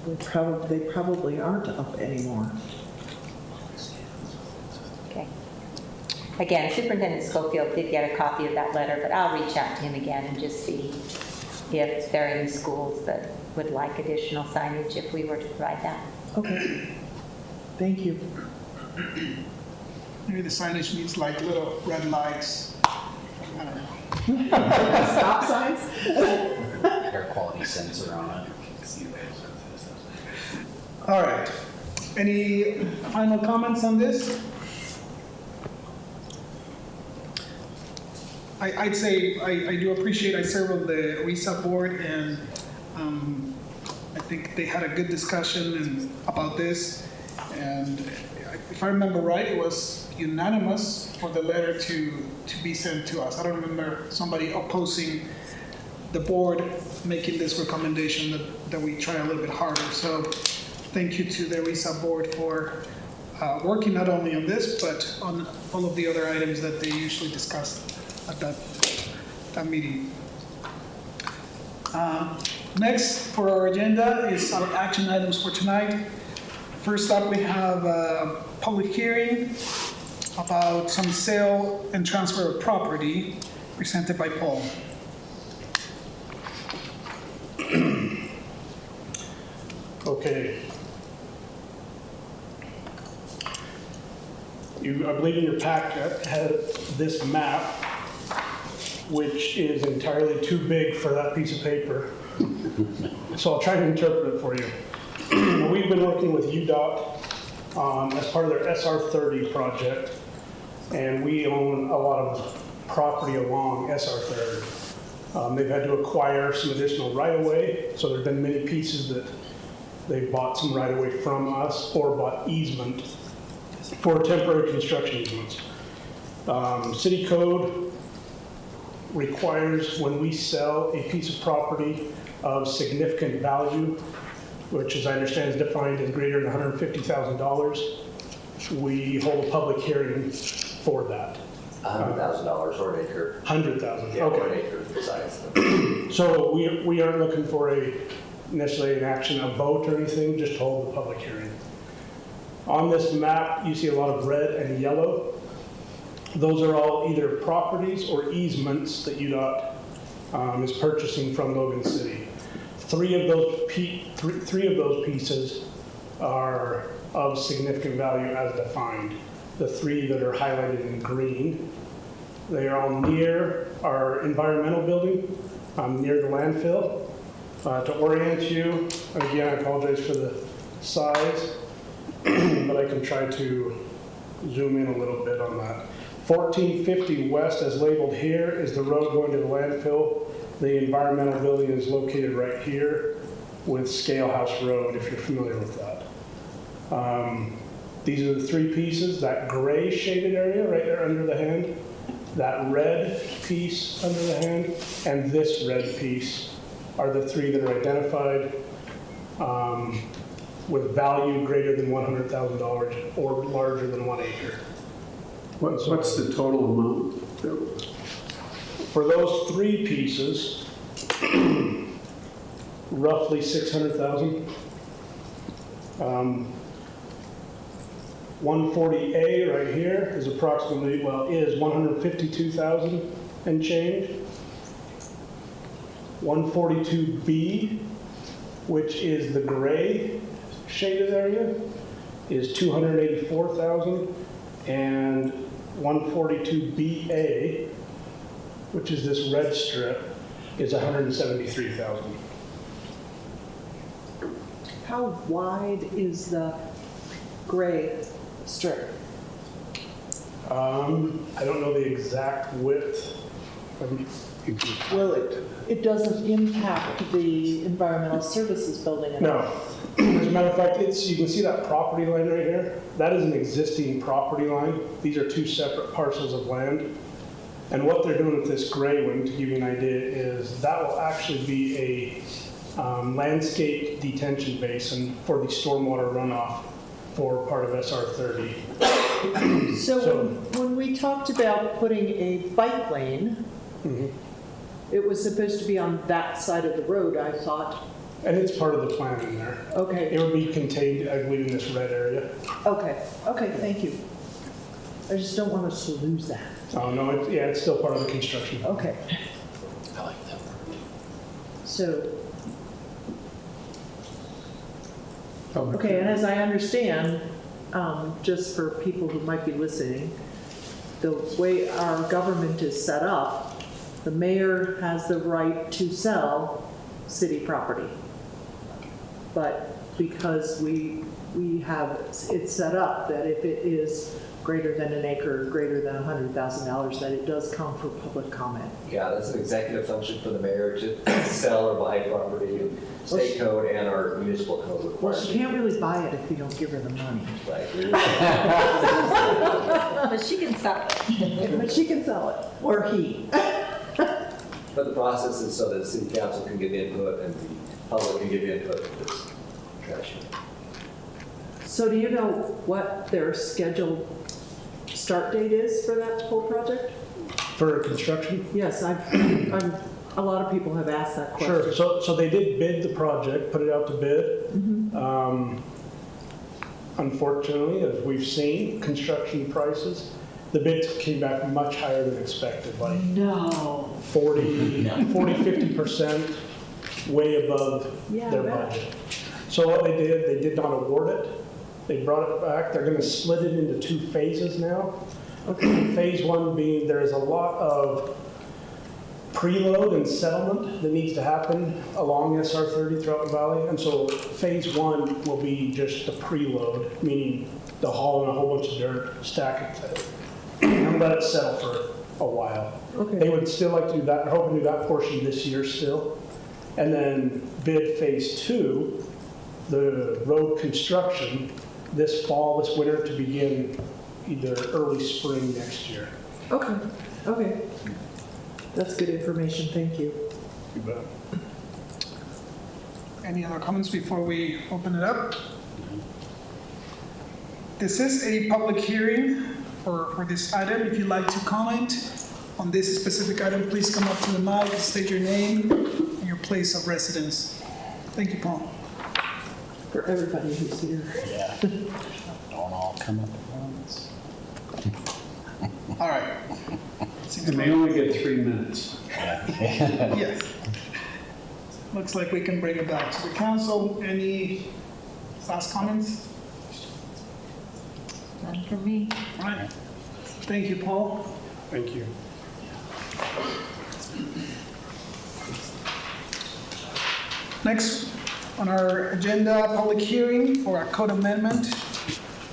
C: they probably aren't up anymore.
E: Okay. Again, Superintendent Schofield did get a copy of that letter, but I'll reach out to him again and just see if there are any schools that would like additional signage if we were to provide that.
C: Okay, thank you.
A: Maybe the signage needs like little red lights. I don't know.
C: Stop signs?
M: Air quality sensor on it.
A: All right. Any final comments on this? I'd say I do appreciate, I serve on the RESA board, and I think they had a good discussion about this. And if I remember right, it was unanimous for the letter to be sent to us. I don't remember somebody opposing the board making this recommendation that we try a little bit harder. So thank you to the RESA board for working not only on this, but on all of the other items that they usually discuss at that meeting. Next for our agenda is our action items for tonight. First up, we have a public hearing about some sale and transfer of property presented by Paul.
K: Okay. I believe in your packet had this map, which is entirely too big for that piece of paper. So I'll try to interpret it for you. We've been working with UDOT as part of their SR30 project, and we own a lot of property along SR30. They've had to acquire some additional right-of-way, so there've been many pieces that they've bought some right-of-way from us or bought easement for temporary construction easements. City code requires when we sell a piece of property of significant value, which as I understand is defined as greater than $150,000, we hold a public hearing for that.
L: $100,000 or an acre.
K: 100,000,
L: Yeah, or an
K: okay.
L: acre size.
K: So we aren't looking for necessarily an action, a vote or anything, just to hold the public hearing. On this map, you see a lot of red and yellow. Those are all either properties or easements that UDOT is purchasing from Logan City. Three of those pieces are of significant value as defined. The three that are highlighted in green, they are all near our environmental building, near the landfill. To orient you, again, I apologize for the size, but I can try to zoom in a little bit on that. 1450 West, as labeled here, is the road going to the landfill. The environmental building is located right here with Scale House Road, if you're familiar with that. These are the three pieces, that gray shaded area right there under the hand, that red piece under the hand, and this red piece are the three that are identified with value greater than $100,000 or larger than 1 acre.
H: What's the total amount?
K: For those three pieces, roughly 600,000. 140A right here is approximately, is 152,000 and change. 142B, which is the gray shaded area, is 284,000, and 142BA, which is this red strip, is 173,000.
C: How wide is the gray strip?
K: I don't know the exact width.
C: Well, it doesn't impact the environmental services building at all.
K: No. As a matter of fact, you can see that property line right here. That is an existing property line. These are two separate parcels of land. And what they're doing with this gray one, to give you an idea, is that will actually be a landscape detention basin for the stormwater runoff for part of SR30.
C: So when we talked about putting a bike lane, it was supposed to be on that side of the road, I thought.
K: And it's part of the plan in there.
C: Okay.
K: It would be contained, I believe, in this red area.
C: Okay, thank you. I just don't want us to lose that.
K: Oh, no, it's still part of the construction.
C: Okay.
M: I like that word.
C: So, okay, and as I understand, just for people who might be listening, the way our government is set up, the mayor has the right to sell city property. But because we have it set up that if it is greater than an acre, greater than $100,000, that it does come for public comment.
L: Yeah, that's an executive function for the mayor to sell or buy property. State code and our municipal code
C: Well,
L: requires.
C: she can't really buy it if you don't give her the money.
L: Right.
I: But she can sell it.
C: But she can sell it, or he.
L: But the process is so that the city council can give input and the public can give input to this trash.
C: So do you know what their scheduled start date is for that whole project?
K: For construction?
C: Yes, A lot of people have asked that question.
K: Sure, so they did bid the project, put it out to bid. Unfortunately, as we've seen, construction prices, the bids came back much higher than expected, like
C: No.
K: 50% way above
C: Yeah,
K: their
C: I bet.
K: budget. So what they did not award it. They brought it back. They're gonna split it into 2 phases now. Phase 1 being there's a lot of preload and settlement that needs to happen along SR 30 throughout the valley. And so phase 1 will be just the preload, meaning the hauling a whole bunch of dirt, stacking it, and let it settle for a while.
C: Okay.
K: They would still like to do that, they're hoping to do that portion this year still. And then bid phase 2, the road construction, this fall, this winter, to begin either early spring next year.
C: Okay, okay. That's good information, thank you.
K: You bet.
A: Any other comments before we open it up? This is a public hearing for this item. If you'd like to comment on this specific item, please come up to the mic, state your name and your place of residence. Thank you, Paul.
C: For everybody who's here.
M: Yeah. Don't all come up at once.
A: All right. Seems
H: And they
A: like-
H: only get 3 minutes.
A: Yes. Looks like we can bring it back to the council. Any last comments?
I: None from me.
A: All right. Thank you, Paul.
K: Thank you.
A: Next on our agenda, public hearing for a code amendment,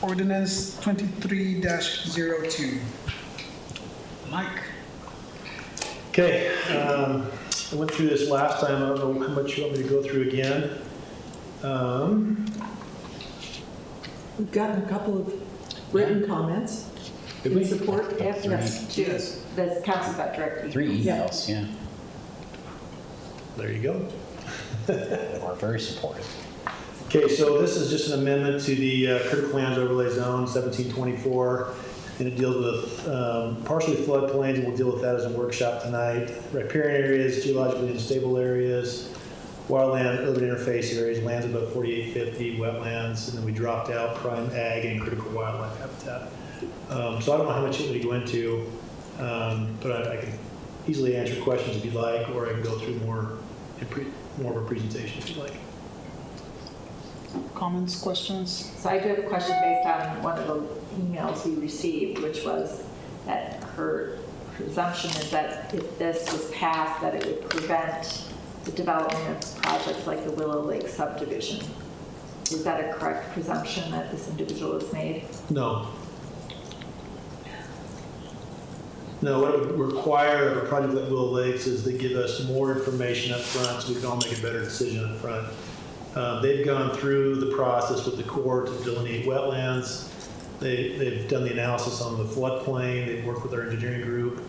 A: ordinance 23-02. Mike?
N: Okay, I went through this last time. I don't know how much you want me to go through again.
C: We've gotten a couple of written comments in support.
I: Yes, to the council got direct.
M: 3 emails, yeah.
N: There you go.
M: We're very supportive.
N: Okay, so this is just an amendment to the critical lands overlay zone 1724, and it deals with partially floodplains, and we'll deal with that as a workshop tonight. Riparian areas, geologically unstable areas, wildland, urban interface areas, lands above 4850, wetlands, and then we dropped out prime ag and critical wildlife habitat. So I don't know how much you want me to go into, but I can easily answer questions if you'd like, or I can go through more of a presentation if you'd like.
A: Comments, questions?
I: So I do have a question based on one of the emails we received, which was that her presumption is that if this was passed, that it would prevent the development of projects like the Willow Lake subdivision. Is that a correct presumption that this individual has made?
N: No. No, what it would require of a project like Willow Lakes is they give us more information up front so we can all make a better decision up front. They've gone through the process with the Corps to delineate wetlands. They've done the analysis on the floodplain. They've worked with our engineering group.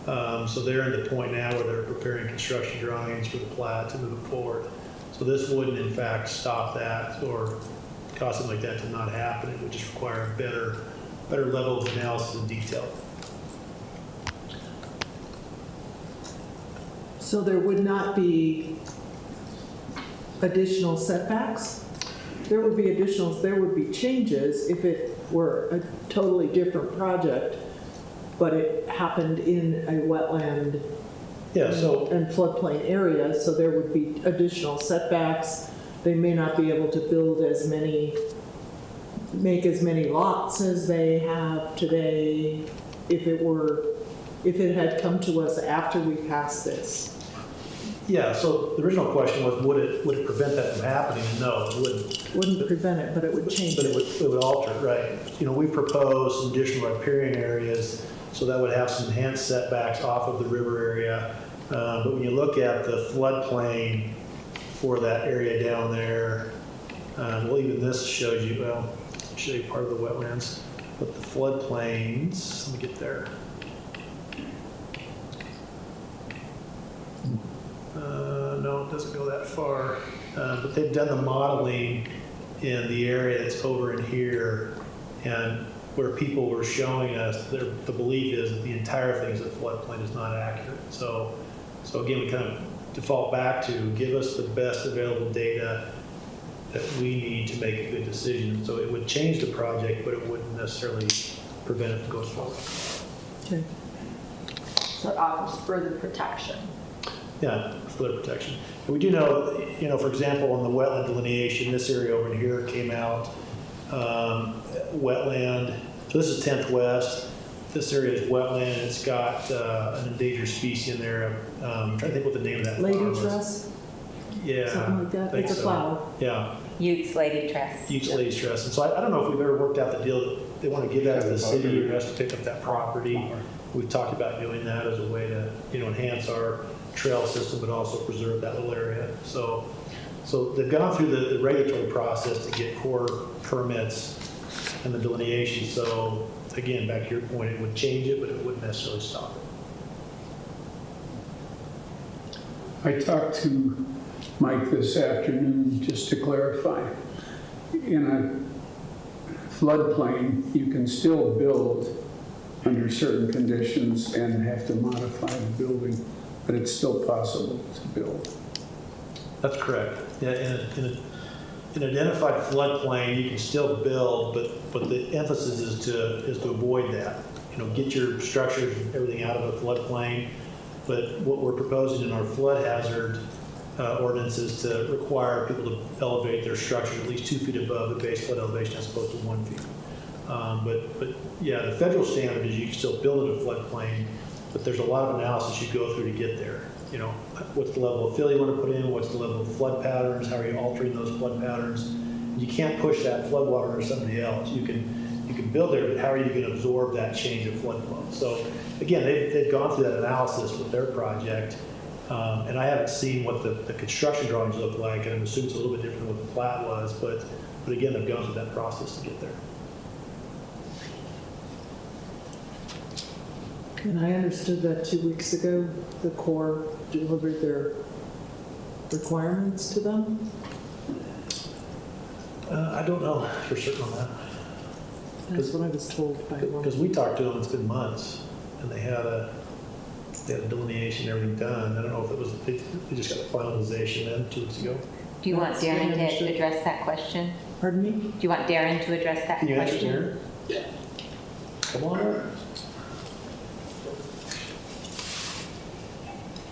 N: So they're at the point now where they're preparing construction drawings for the plat to move it forward. So this wouldn't in fact stop that or cause something like that to not happen. It would just require a better level of analysis and detail.
C: So there would not be additional setbacks? There would be changes if it were a totally different project, but it happened in a wetland
N: Yeah, so
C: and floodplain area, so there would be additional setbacks. They may not be able to build make as many lots as they have today if it had come to us after we passed this.
N: yeah, so the original question was, would it prevent that from happening? And no, it wouldn't.
C: Wouldn't prevent it, but it would change
N: But
C: it.
N: it would alter it, right? You know, we proposed some additional riparian areas, so that would have some enhanced setbacks off of the river area. But when you look at the floodplain for that area down there, well, even this shows you, well, I'll show you part of the wetlands, but the floodplains, let me get there. No, it doesn't go that far. But they've done the modeling in the area that's over in here, and where people were showing us, the belief is that the entire thing is a floodplain is not accurate. So So again, we kind of default back to give us the best available data that we need to make a good decision. So it would change the project, but it wouldn't necessarily prevent it from going forward.
C: Okay.
I: So it offers further protection.
N: Yeah, further protection. And we do know, for example, on the wetland delineation, this area over here came out, wetland. So this is 10th West. This area is wetland. It's got an endangered species in there. I'm trying to think what the name of that flower
C: Lady
N: was.
C: tress,
N: Yeah.
C: something like
N: I
C: that,
N: think
C: it's a
N: so.
C: flower.
N: Yeah,
E: Utes Lady Tress.
N: Utes Lady Tress. And so I don't know if we've ever worked out the deal that they want to give that to the city or us to pick up that property. We've talked about doing that as a way to, enhance our trail system, but also preserve that little area. So they've gone through the regulatory process to get core permits and the delineation. So again, back to your point, it would change it, but it wouldn't necessarily stop it.
H: I talked to Mike this afternoon, just to clarify. In a floodplain, you can still build under certain conditions and have to modify the building, but it's still possible to build.
N: That's correct. Yeah, in an identified floodplain, you can still build, but the emphasis is to avoid that. Get your structures and everything out of a floodplain. But what we're proposing in our flood hazard ordinance is to require people to elevate their structures at least 2 feet above the base flood elevation as opposed to 1 feet. But yeah, the federal standard is you can still build in a floodplain, but there's a lot of analysis you go through to get there. What's the level of fill you want to put in? What's the level of flood patterns? How are you altering those flood patterns? You can't push that flood water to somebody else. You can build there, but how are you going to absorb that change of flood flow? So again, they've gone through that analysis with their project, and I haven't seen what the construction drawings look like, and I'm assuming it's a little bit different than what the plat was, but again, they've gone through that process to get there.
C: And I understood that 2 weeks ago, the Corps delivered their requirements to them.
N: I don't know for certain on that.
C: That's what I was told by one.
N: Because we talked to them, it's been months, and they had a delineation, everything done. I don't know if it was, they just got a finalization then 2 weeks ago.
E: Do you want
C: That's what I
E: Darren to
C: understood.
E: address that question?
C: Pardon me?
E: Do you want Darren to address that
N: Can you answer,
E: question?
N: Darren? Yeah. Come on over.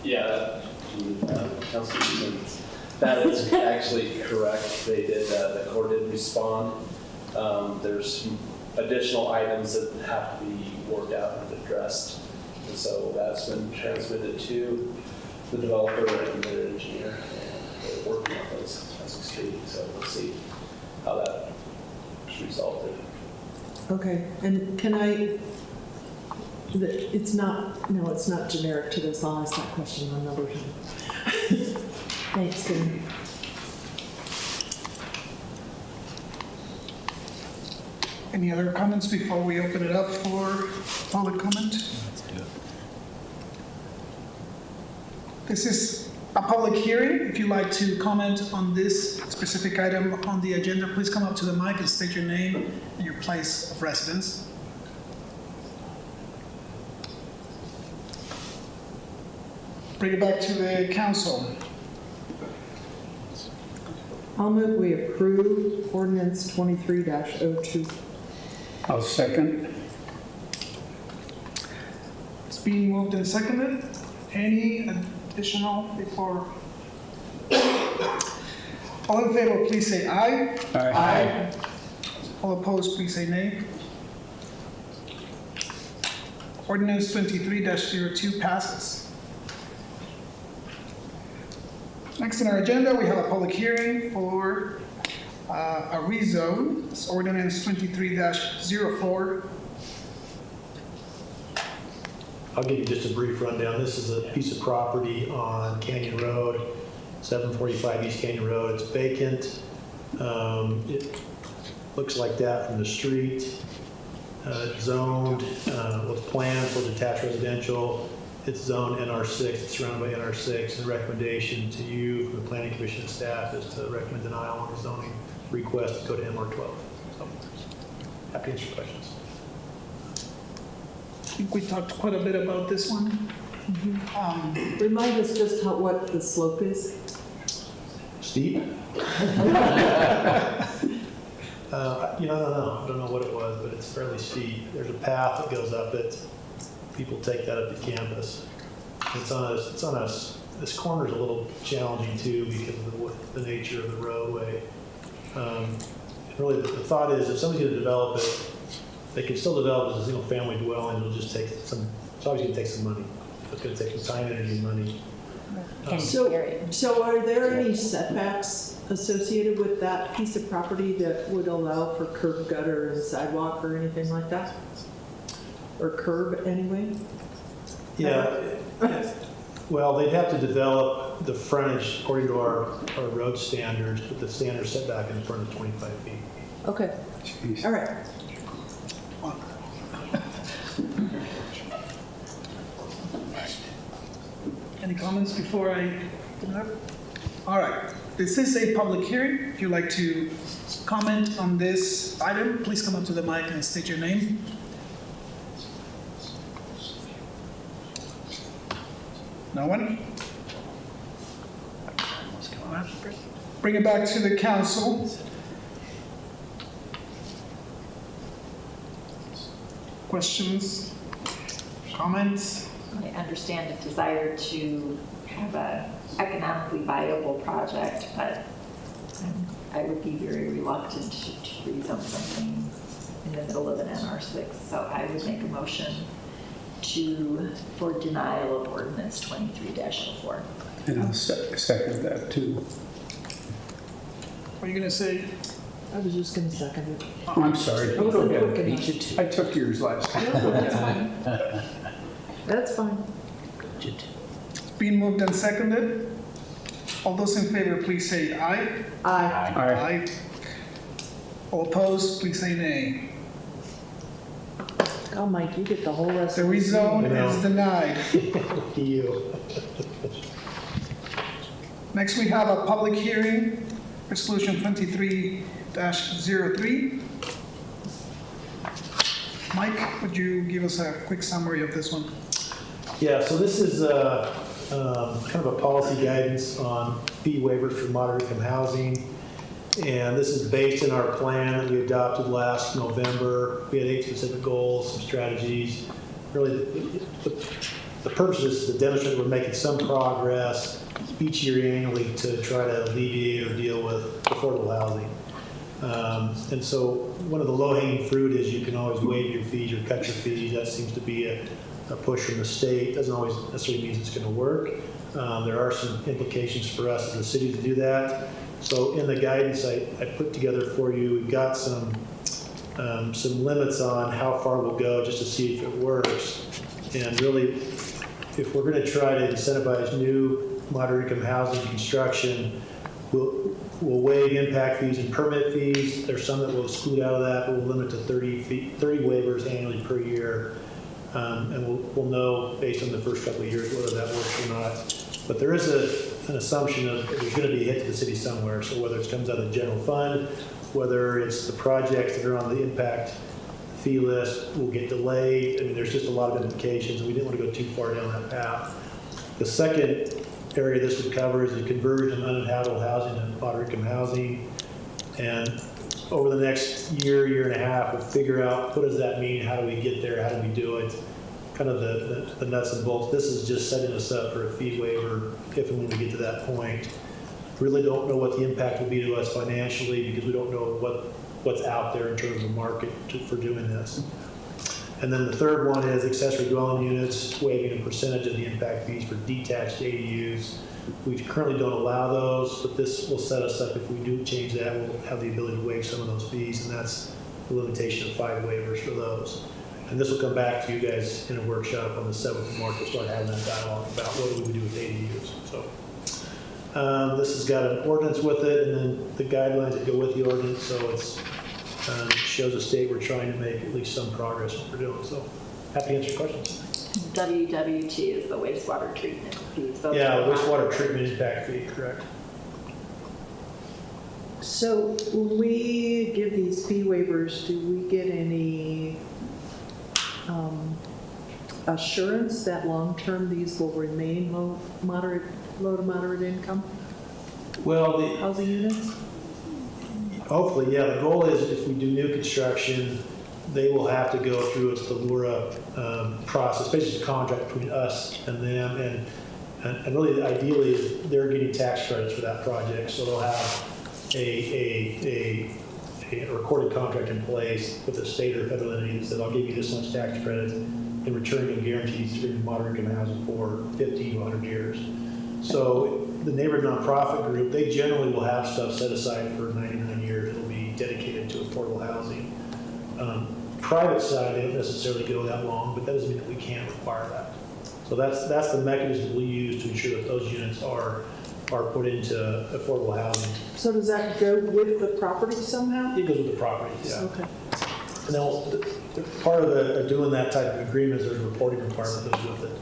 D: Yeah, that is actually correct. They did, the Corps did respond. There's some additional items that have to be worked out and addressed. And so that's been transmitted to the developer and their engineer, and they're working on those as we speak. So we'll see how that is resolved.
C: Okay, and can I, it's not generic to this, I'll ask that question another time. Thanks, Kim.
A: Any other comments before we open it up for public comment?
M: Let's do it.
A: This is a public hearing. If you'd like to comment on this specific item on the agenda, please come up to the mic and state your name and your place of residence. Bring it back to the council.
C: I'll move we approve ordinance 23-02.
H: I'll second.
A: It's being moved and seconded. Any additional before? All in favor, please say aye.
H: Aye.
A: All opposed, please say nay. Ordinance 23-02 passes. Next on our agenda, we have a public hearing for a rezone. It's ordinance 23-04.
N: I'll give you just a brief rundown. This is a piece of property on Canyon Road, 745 East Canyon Road. It's vacant. It looks like that from the street. Zoned, was planned for detached residential. It's zoned NR6, it's surrounded by NR6. And the recommendation to you from the Planning Commission staff is to recommend denial on the zoning request to go to MR12. So, happy to answer questions.
A: I think we talked quite a bit about this one.
C: Remind us just what the slope is.
N: Steep? I don't know what it was, but it's fairly steep. There's a path that goes up it. People take that up to campus. It's on us. This corner's a little challenging too because of the nature of the roadway. Really, the thought is if somebody's gonna develop it, they can still develop as a single family dwelling. It'll just take it's always gonna take some money. It's gonna take some time, energy, and money.
C: So are there any setbacks associated with that piece of property that would allow for curb gutter and sidewalk or anything like that? Or curb anyway?
N: Yeah. Well, they'd have to develop the frontage according to our road standards, but the standard setback in front of 25 feet.
C: Okay, all right.
A: Any comments before I open up? All right, this is a public hearing. If you'd like to comment on this item, please come up to the mic and state your name. No one? Bring it back to the council. Questions? Comments?
I: I understand a desire to have a economically viable project, but I would be very reluctant to rezone something in the middle of an NR6. So I would make a motion for denial of ordinance 23-04.
H: And I'll second that too.
A: What are you going to say?
C: I was just gonna second it.
H: Oh, I'm sorry.
C: Oh,
H: Go
C: no, look at
H: ahead.
C: each of
H: I took yours last time.
C: No, that's fine. That's fine.
A: It's been moved and seconded. All those in favor, please say aye.
C: Aye.
H: Aye.
A: All opposed, please say nay.
C: Oh, Mike, you get the whole rest
A: The
C: of the
A: rezone
C: meeting.
A: is denied.
N: You.
A: Next, we have a public hearing, resolution 23-03. Mike, would you give us a quick summary of this one?
N: Yeah, so this is kind of a policy guidance on fee waivers for moderate income housing. And this is based in our plan that we adopted last November. We had 8 specific goals, some strategies. Really, the purpose is to demonstrate that we're making some progress each year annually to try to alleviate or deal with affordable housing. And so one of the low-hanging fruit is you can always waive your fees or cut your fees. That seems to be a push from the state. Doesn't always necessarily mean it's going to work. There are some implications for us as a city to do that. So in the guidance I put together for you, we've got some limits on how far we'll go just to see if it works. And really, if we're going to try to incentivize new moderate income housing construction, we'll waive impact fees and permit fees. There's some that we'll exclude out of that, but we'll limit to 30 waivers annually per year. And we'll know based on the first couple of years whether that works or not. But there is an assumption of there's going to be a hit to the city somewhere. So whether it comes out of the general fund, whether it's the projects that are on the impact fee list will get delayed. I mean, there's just a lot of implications, and we didn't want to go too far down that path. The second area this would cover is the conversion of uninhabitable housing to moderate income housing. And over the next year and a half, we'll figure out what does that mean, how do we get there, how do we do it, kind of the nuts and bolts. This is just setting us up for a fee waiver if and when we get to that point. Really don't know what the impact will be to us financially because we don't know what's out there in terms of market for doing this. And then the third one is accessory dwelling units, waiving a percentage of the impact fees for detached ADUs. We currently don't allow those, but this will set us up if we do change that, we'll have the ability to waive some of those fees, and that's the limitation of 5 waivers for those. And this will come back to you guys in a workshop on the 7th of March. We'll start having that dialogue about what do we do with ADUs. So this has got an ordinance with it, and then the guidelines that go with the ordinance. So it's shows a state we're trying to make at least some progress in what we're doing. So happy to answer your questions.
I: WWT is the wastewater treatment fee. So
N: Yeah, wastewater treatment impact fee, correct.
C: So when we give these fee waivers, do we get any assurance that long-term these will remain low to moderate income
N: Well,
C: housing units?
N: hopefully, yeah, the goal is if we do new construction, they will have to go through the LURA process, basically a contract between us and them, and really ideally is they're getting tax credits for that project, so they'll have a recorded contract in place with the state or federal entity that says, I'll give you this much tax credit, in return you'll guarantee certain moderate income housing for 50 to 100 years. So the neighborhood nonprofit group, they generally will have stuff set aside for 99 years. It'll be dedicated to affordable housing. Private side, they don't necessarily go that long, but that doesn't mean that we can't require that. So that's the mechanism we use to ensure that those units are put into affordable housing.
C: So does that go with the property somehow?
N: It goes with the property, yeah.
C: Okay.
N: And then part of doing that type of agreement, there's a reporting requirement that goes with it.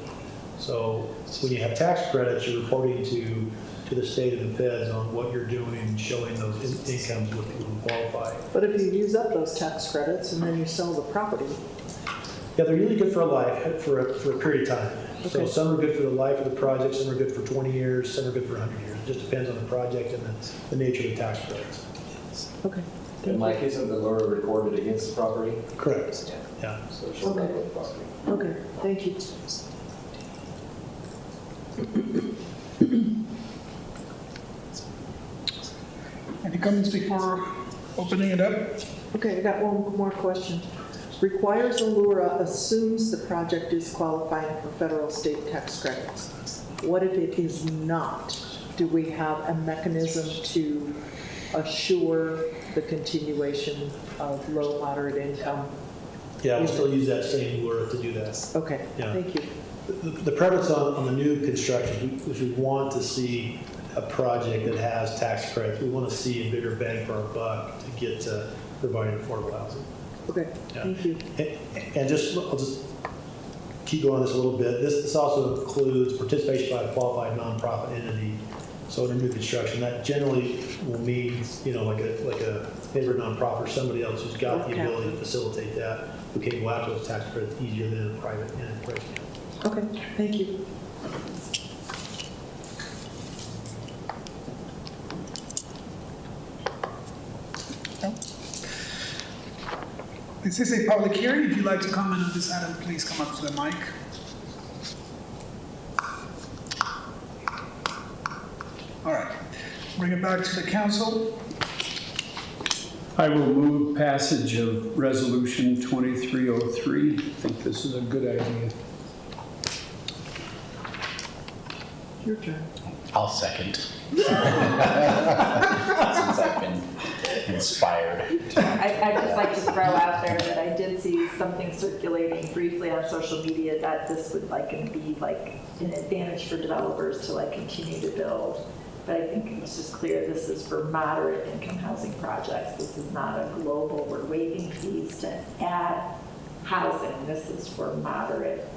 N: So when you have tax credits, you're reporting to the state and the feds on what you're doing, showing those incomes with people who qualify.
C: But if you use up those tax credits and then you sell the property,
N: Yeah, they're usually good for a life, for a period of time. So
C: Okay.
N: some are good for the life of the project, some are good for 20 years, some are good for 100 years. It just depends on the project and the nature of the tax credits.
C: okay.
L: And Mike, isn't the LURA recorded against the property?
N: Correct, yeah.
L: So it shows up with the property.
C: Okay, thank you.
A: Any comments before opening it up?
C: Okay, I got one more question. Requires Allura assumes the project is qualifying for federal state tax credits. What if it is not? Do we have a mechanism to assure the continuation of low, moderate income?
N: Yeah, we'll still use that same word to do that.
C: Okay,
N: Yeah.
C: thank you.
N: The preference on the new construction is we want to see a project that has tax credits. We want to see a bigger bang for our buck to get to providing affordable housing.
C: Okay,
N: Yeah.
C: thank you.
N: And I'll just keep going this a little bit. This also includes participation by a qualified nonprofit entity. So in a new construction, that generally will mean, like a neighborhood nonprofit or somebody else who's got the
C: Okay.
N: ability to facilitate that, who can go after those tax credits easier than a private enterprise can.
C: Okay, thank you.
A: This is a public hearing. If you'd like to comment on this item, please come up to the mic. All right, bring it back to the council.
H: I will move passage of Resolution 2303. I think this is a good idea.
C: Your turn.
M: I'll second. Since I've been inspired.
I: I'd just like to throw out there that I did see something circulating briefly on social media that this would be an advantage for developers to continue to build. But I think it's just clear this is for moderate income housing projects. This is not a global, we're waiving fees to add housing. This is for moderate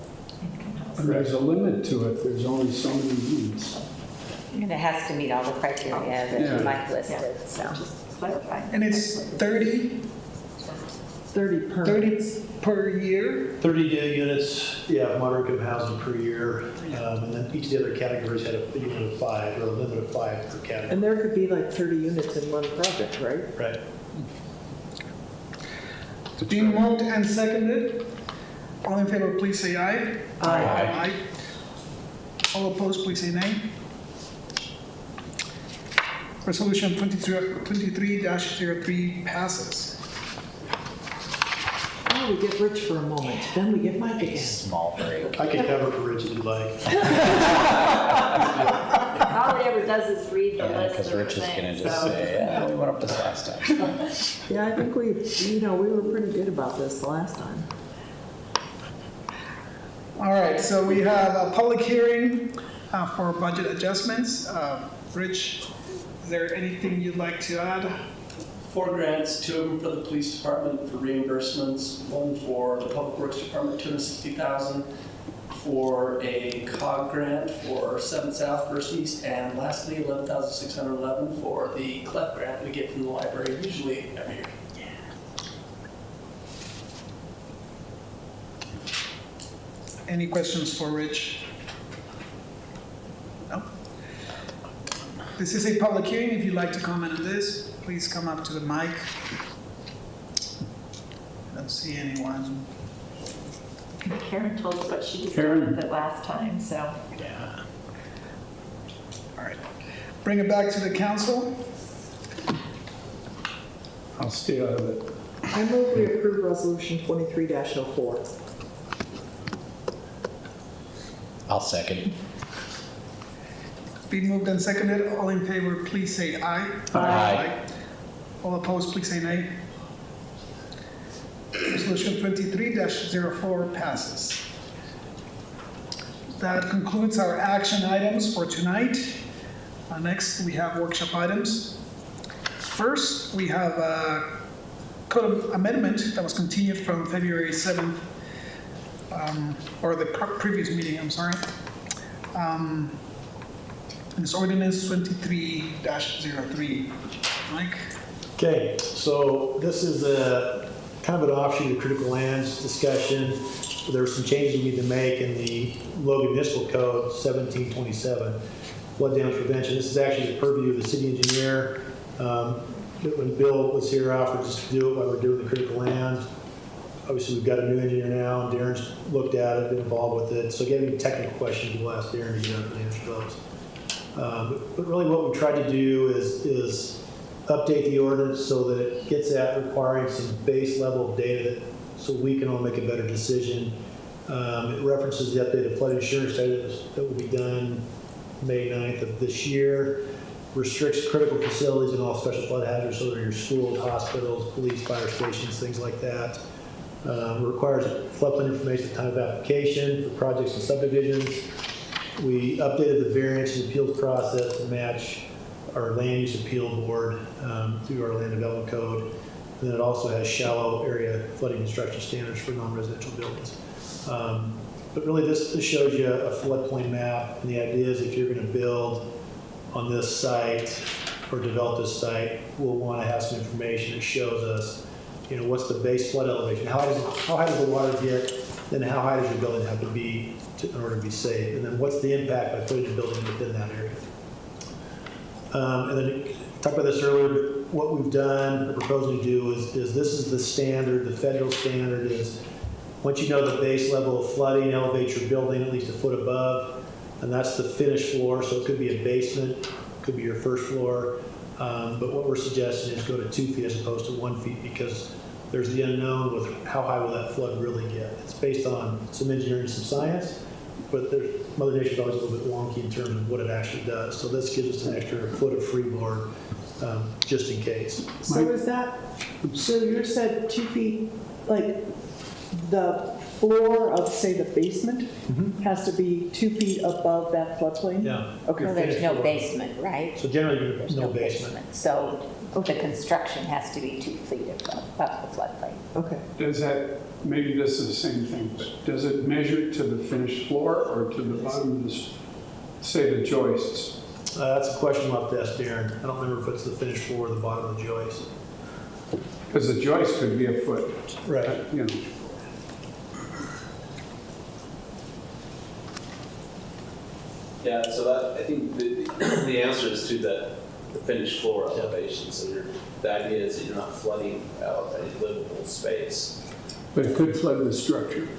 I: income housing.
H: And there's a limit to it. There's only so many units.
E: And it has to meet all the criteria that
H: Yeah.
E: Mike listed, so.
I: Just clarifying.
A: And it's 30
C: permits.
A: per year?
N: 30 units, moderate income housing per year. And then each of the other categories had a unit of 5 or a limit of 5 per category.
C: And there could be 30 units in one project, right?
N: Right.
A: Being moved and seconded. All in favor, please say aye.
M: Aye.
A: All opposed, please say nay. Resolution 23-03 passes.
C: Oh, we get Rich for a moment, then we get Mike again.
M: Small break.
N: I can cover for Rich if you'd like.
I: All he ever does is read the
M: Yeah,
I: list
M: because
I: of
M: Rich is gonna
I: things,
M: just
I: so.
M: say, yeah, we went up this last time.
C: Yeah, I think we were pretty good about this the last time.
A: All right, so we have a public hearing for budget adjustments. Rich, is there anything you'd like to add?
O: 4 grants, 2 of them for the police department for reimbursements, 1 for the public works department, $260,000, for a COG grant for 7 South, 1st East, and lastly, $11,611 for the CLEP grant we get from the library, usually every year.
A: Any questions for Rich? No? This is a public hearing. If you'd like to comment on this, please come up to the mic. I don't see anyone.
I: Karen told us what she was
H: Karen.
I: doing with it last time, so.
A: Yeah. All right. Bring it back to the council.
H: I'll stay out of it.
C: I move we approve resolution 23-04.
M: I'll second.
A: Been moved and seconded. All in favor, please say aye.
M: Aye.
A: All opposed, please say nay. Resolution 23-04 passes. That concludes our action items for tonight. Next, we have workshop items. First, we have a code amendment that was continued from February 7th, or the previous meeting, I'm sorry. And it's ordinance 23-03. Mike?
N: Okay, so this is a kind of an offshoot of critical lands discussion. There were some changes we need to make in the Logan Municipal Code 1727, flood damage prevention. This is actually the purview of the city engineer. When Bill was here, I offered just to do it while we're doing the critical land. Obviously, we've got a new engineer now, and Darren's looked at it, been involved with it. So if you have any technical questions, we'll ask Darren to get up and answer those. But really what we tried to do is update the ordinance so that it gets at requiring some base level data so we can all make a better decision. It references the updated flood insurance data that will be done May 9th of this year. Restricts critical facilities and all special flood hazards, so they're your schools, hospitals, police, fire stations, things like that. Requires floodplain information at the time of application for projects and subdivisions. We updated the variance and appeals process to match our land use appeal board through our land development code. And then it also has shallow area flooding construction standards for non-residential buildings. But really this shows you a floodplain map, and the idea is if you're going to build on this site or develop this site, we'll want to have some information that shows us, what's the base flood elevation, how high does the water get, then how high does your building have to be in order to be safe, and then what's the impact by putting a building within that area. And then talked about this earlier, but what we've done, or proposing to do is this is the standard, the federal standard is once you know the base level of flooding, elevate your building at least a foot above, and that's the finished floor, so it could be a basement, could be your first floor, but what we're suggesting is go to 2 feet as opposed to 1 feet because there's the unknown with how high will that flood really get. It's based on some engineering, some science, but Mother Nature's always a little bit wonky in terms of what it actually does. So this gives us an extra foot of freeboard just in case.
C: So is that, so you said 2 feet, like the floor of, say, the basement has to be 2 feet above that floodplain?
N: Yeah.
C: Okay.
E: Well, there's no basement, right?
N: So generally,
E: There's
N: no basement.
E: So the construction has to be 2 feet above the floodplain.
C: Okay.
H: Does that, maybe this is the same thing, but does it measure to the finished floor or to the bottom of the, say, the joists?
N: That's a question we'll have to ask Darren. I don't remember if it's the finished floor or the bottom of the joist.
H: Because the joist could be a foot.
N: Right.
D: Yeah, so that, I think the answer is to the finished floor elevation. So the idea is that you're not flooding out a livable space.
H: But it could flood the structure.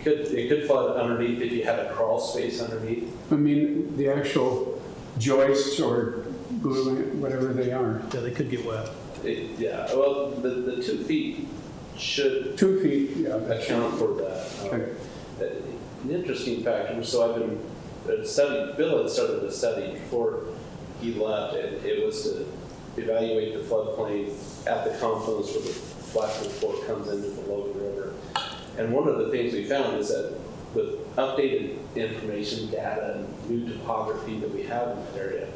D: It could flood underneath if you had a crawl space underneath.
H: I mean, the actual joists or glue, whatever they are.
N: Yeah, they could get wet.
D: Yeah, well, the 2 feet should
H: 2 feet, yeah, that's
D: account for that.
H: Okay.
D: An interesting factor, so I've been studying, Bill had started a study before he left, and it was to evaluate the floodplain at the confluence where the Blackfoot Fork comes into the Logan River. And one of the things we found is that with updated information, data, and new topography that we have in that area,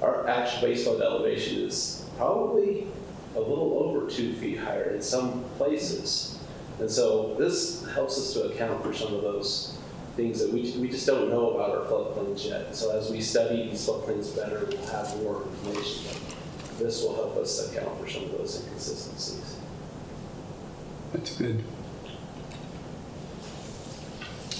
D: our actual base flood elevation is probably a little over 2 feet higher in some places. And so this helps us to account for some of those things that we just don't know about our floodplains yet. So as we study these floodplains better, we'll have more information. This will help us account for some of those inconsistencies.
H: That's good.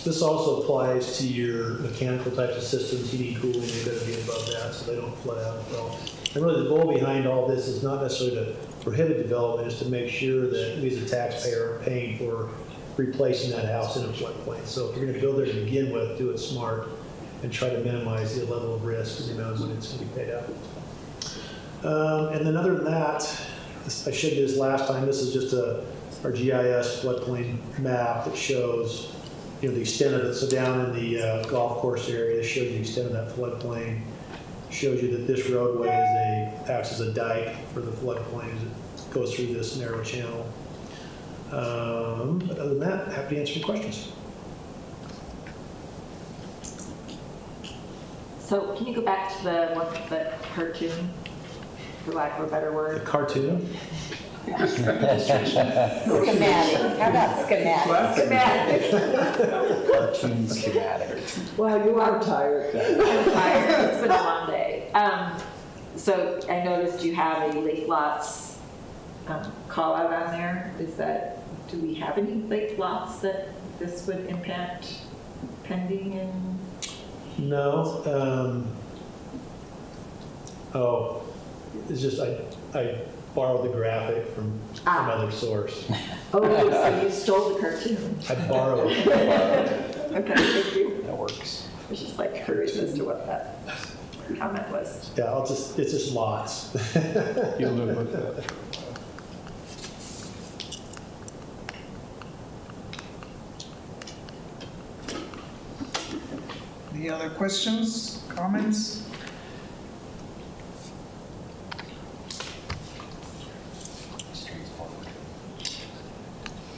N: This also applies to your mechanical types of systems, heating, cooling, they better be above that so they don't flood out and fall. And really the goal behind all this is not necessarily to prohibit development, it's to make sure that we as a taxpayer are paying for replacing that house in a floodplain. So if you're gonna build there to begin with, do it smart and try to minimize the level of risk and the amount of money that's gonna be paid out. And then other than that, I showed you this last time, this is just our GIS floodplain map that shows the extent of it. So down in the golf course area, it shows the extent of that floodplain. Shows you that this roadway acts as a dike for the floodplain as it goes through this narrow channel. But other than that, happy to answer your questions.
I: So can you go back to the cartoon, for lack of a better
N: The
I: word?
N: cartoon.
E: Schematic, how about schematic?
I: Schematic.
M: Cartoon schematic.
C: Well, you are tired.
I: I'm tired, it's been a long day. So I noticed you have a lake lots call out on there. Do we have any lake lots that this would impact pending and?
N: No. It's just I borrowed the graphic from another source.
I: Oh, so you stole the cartoon.
N: I borrowed it.
I: Okay, thank you.
M: That works.
I: I was just like curious as to what that comment was.
N: Yeah, it's just lots.
M: You live with it.
A: Any other questions, comments?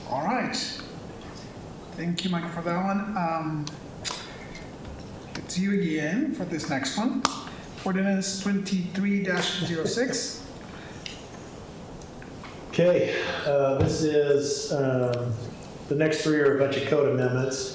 A: All right. Thank you, Michael, for that one. It's you again for this next one. Ordinance 23-06.
N: Okay, this is, the next three are a bunch of code amendments.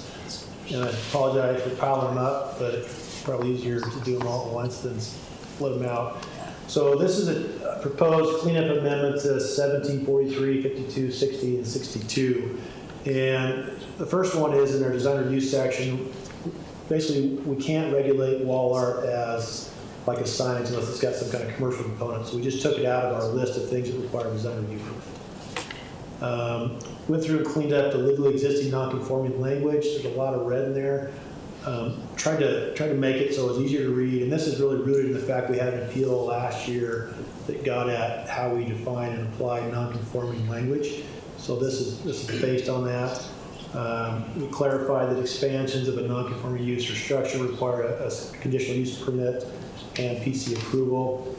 N: And I apologize for piling them up, but it's probably easier to do them all at once than split them out. So this is a proposed cleanup amendment to 1743, 52, 60, and 62. And the first one is in our design review section. Basically, we can't regulate wall art as like a sign unless it's got some kind of commercial component. So we just took it out of our list of things that require design review. Went through and cleaned up the legally existing non-conforming language. There's a lot of red in there. Tried to make it so it's easier to read, and this is really rooted in the fact we had an appeal last year that got at how we define and apply non-conforming language. So this is based on that. We clarified that expansions of a non-conforming use or structure require a conditional use permit and PC approval.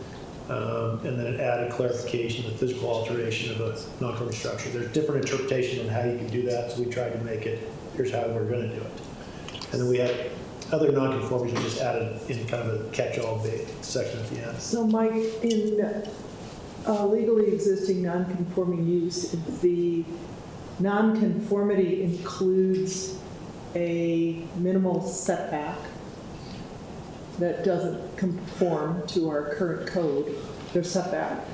N: And then it added clarification of the physical alteration of a non-conforming structure. There's different interpretations on how you can do that, so we tried to make it, here's how we're going to do it. And then we had other non-conformities we just added in kind of a catch-all section at the end.
C: So Mike, in legally existing non-conforming use, the non-conformity includes a minimal setback that doesn't conform to our current code, their setback.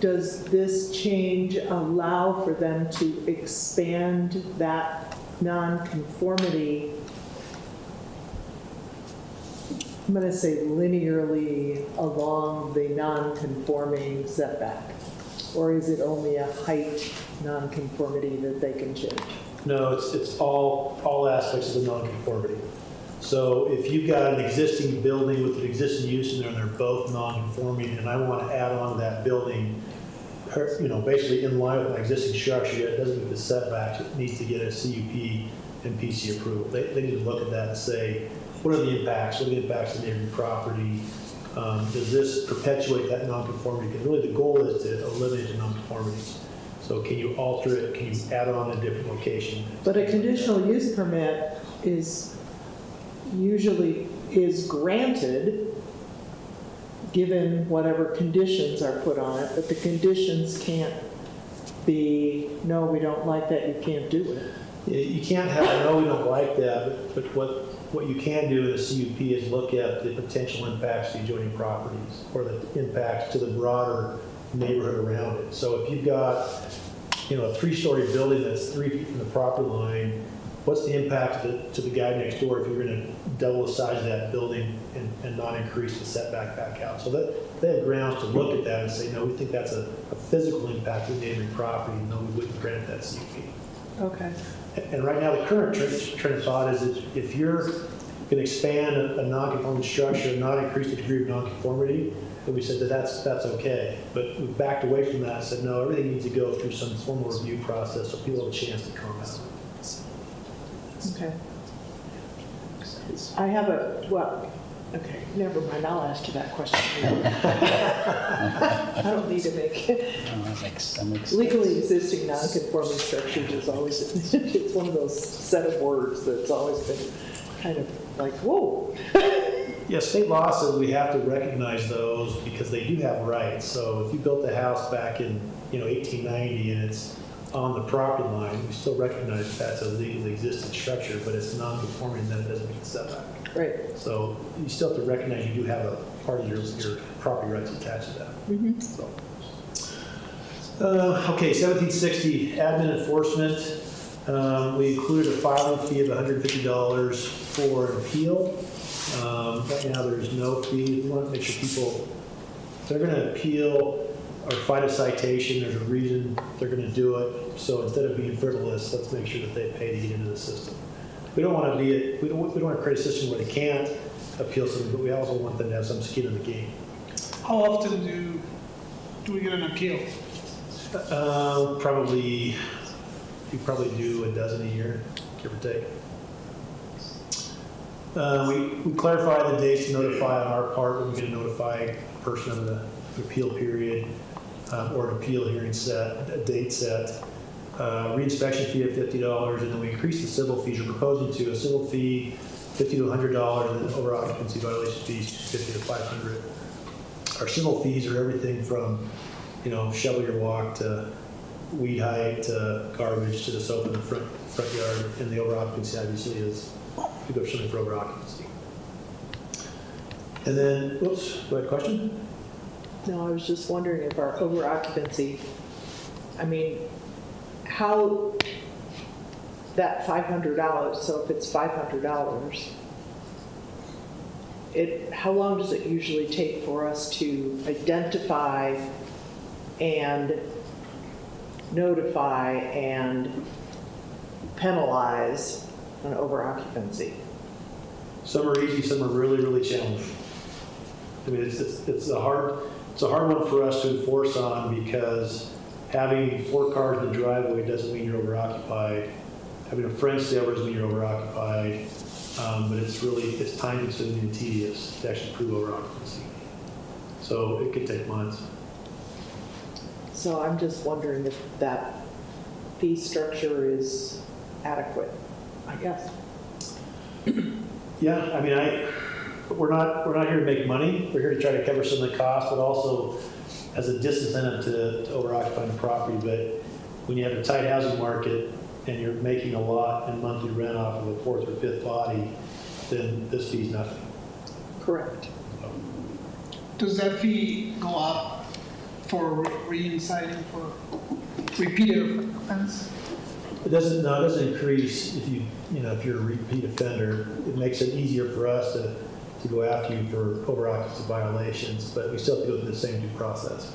C: Does this change allow for them to expand that non-conformity, I'm going to say linearly along the non-conforming setback? Or is it only a height non-conformity that they can change?
N: No, it's all aspects of the non-conformity. So if you've got an existing building with an existing use in there and they're both non-conforming and I want to add on to that building, basically in line with my existing structure, it doesn't meet the setbacks, it needs to get a CUP and PC approval. They need to look at that and say, what are the impacts? What are the impacts to neighboring property? Does this perpetuate that non-conformity? Because really the goal is to eliminate the non-conformities. So can you alter it? Can you add on a different location?
C: But a conditional use permit usually is granted given whatever conditions are put on it, but the conditions can't be, no, we don't like that, you can't do it.
N: You can't have, no, we don't like that, but what you can do in a CUP is look at the potential impacts to adjoining properties or the impacts to the broader neighborhood around it. So if you've got, a 3-story building that's 3 feet from the property line what's the impact to the guy next door if you're gonna double the size of that building and not increase the setback back out? So that, they have grounds to look at that and say, no, we think that's a physical impact to the neighboring property, no, we wouldn't grant that CUP.
C: Okay.
N: And right now, the current train of thought is that if you're gonna expand a non-conforming structure and not increase the degree of non-conformity, then we said that that's okay. But we backed away from that and said, no, everything needs to go through some formal review process so people have a chance to comment.
C: Okay. I have okay, never mind, I'll ask you that question. I don't need to make legally existing non-conforming structures is always, it's one of those set of words that's always been kind of like, whoa.
N: Yeah, state law says we have to recognize those because they do have rights. So if you built a house back in 1890 and it's on the property line, we still recognize that's a legally existing structure, but it's non-conforming, then it doesn't meet the setback.
C: Right.
N: So you still have to recognize you do have a part of your property rights attached to that.
C: Mm-hmm.
N: So. Okay, 1760, admin enforcement. We included a filing fee of $150 for an appeal. Right now there's no fee. We want to make sure people, if they're going to appeal or fight a citation, there's a reason they're going to do it. So instead of being frivolous, let's make sure that they pay to get into the system. We don't want to create a system where they can't appeal something, but we also want them to have some skin in the game.
A: How often do we get an appeal?
N: You probably do a dozen a year, give or take. We clarify the dates to notify on our part when we get to notify a person of the appeal period or an appeal hearing set, a date set. Reinspection fee of $50, and then we increase the civil fees. We're proposing to a civil fee $50 to $100, and then over occupancy violation fees $50 to $500. Our civil fees are everything from, shovel your walk to weed height to garbage to the soap in the front yard, and the over occupancy obviously is we go something for over occupancy. And then, whoops, do I have a question?
C: No, I was just wondering if our over occupancy, how that $500, so if it's $500, how long does it usually take for us to identify and notify and penalize an over occupancy?
N: Some are easy, some are really, really challenging. It's a hard one for us to enforce on because having 4 cars in the driveway doesn't mean you're over-occupied. Having a friend stay over doesn't mean you're over-occupied. But it's time-consuming and tedious to actually prove over-occupancy. So it could take months.
C: So I'm just wondering if that fee structure is adequate, I guess.
N: Yeah, we're not here to make money. We're here to try to cover some of the costs, but also as a disincentive to over-occupying the property. But when you have a tight housing market and you're making a lot in monthly rent off of a 4th or 5th body, then this fee's nothing.
C: Correct.
A: Does that fee go up for reinciting for repeated offense?
N: It doesn't increase if you're a repeat offender. It makes it easier for us to go after you for over-occupancy violations, but we still have to go through the same due process.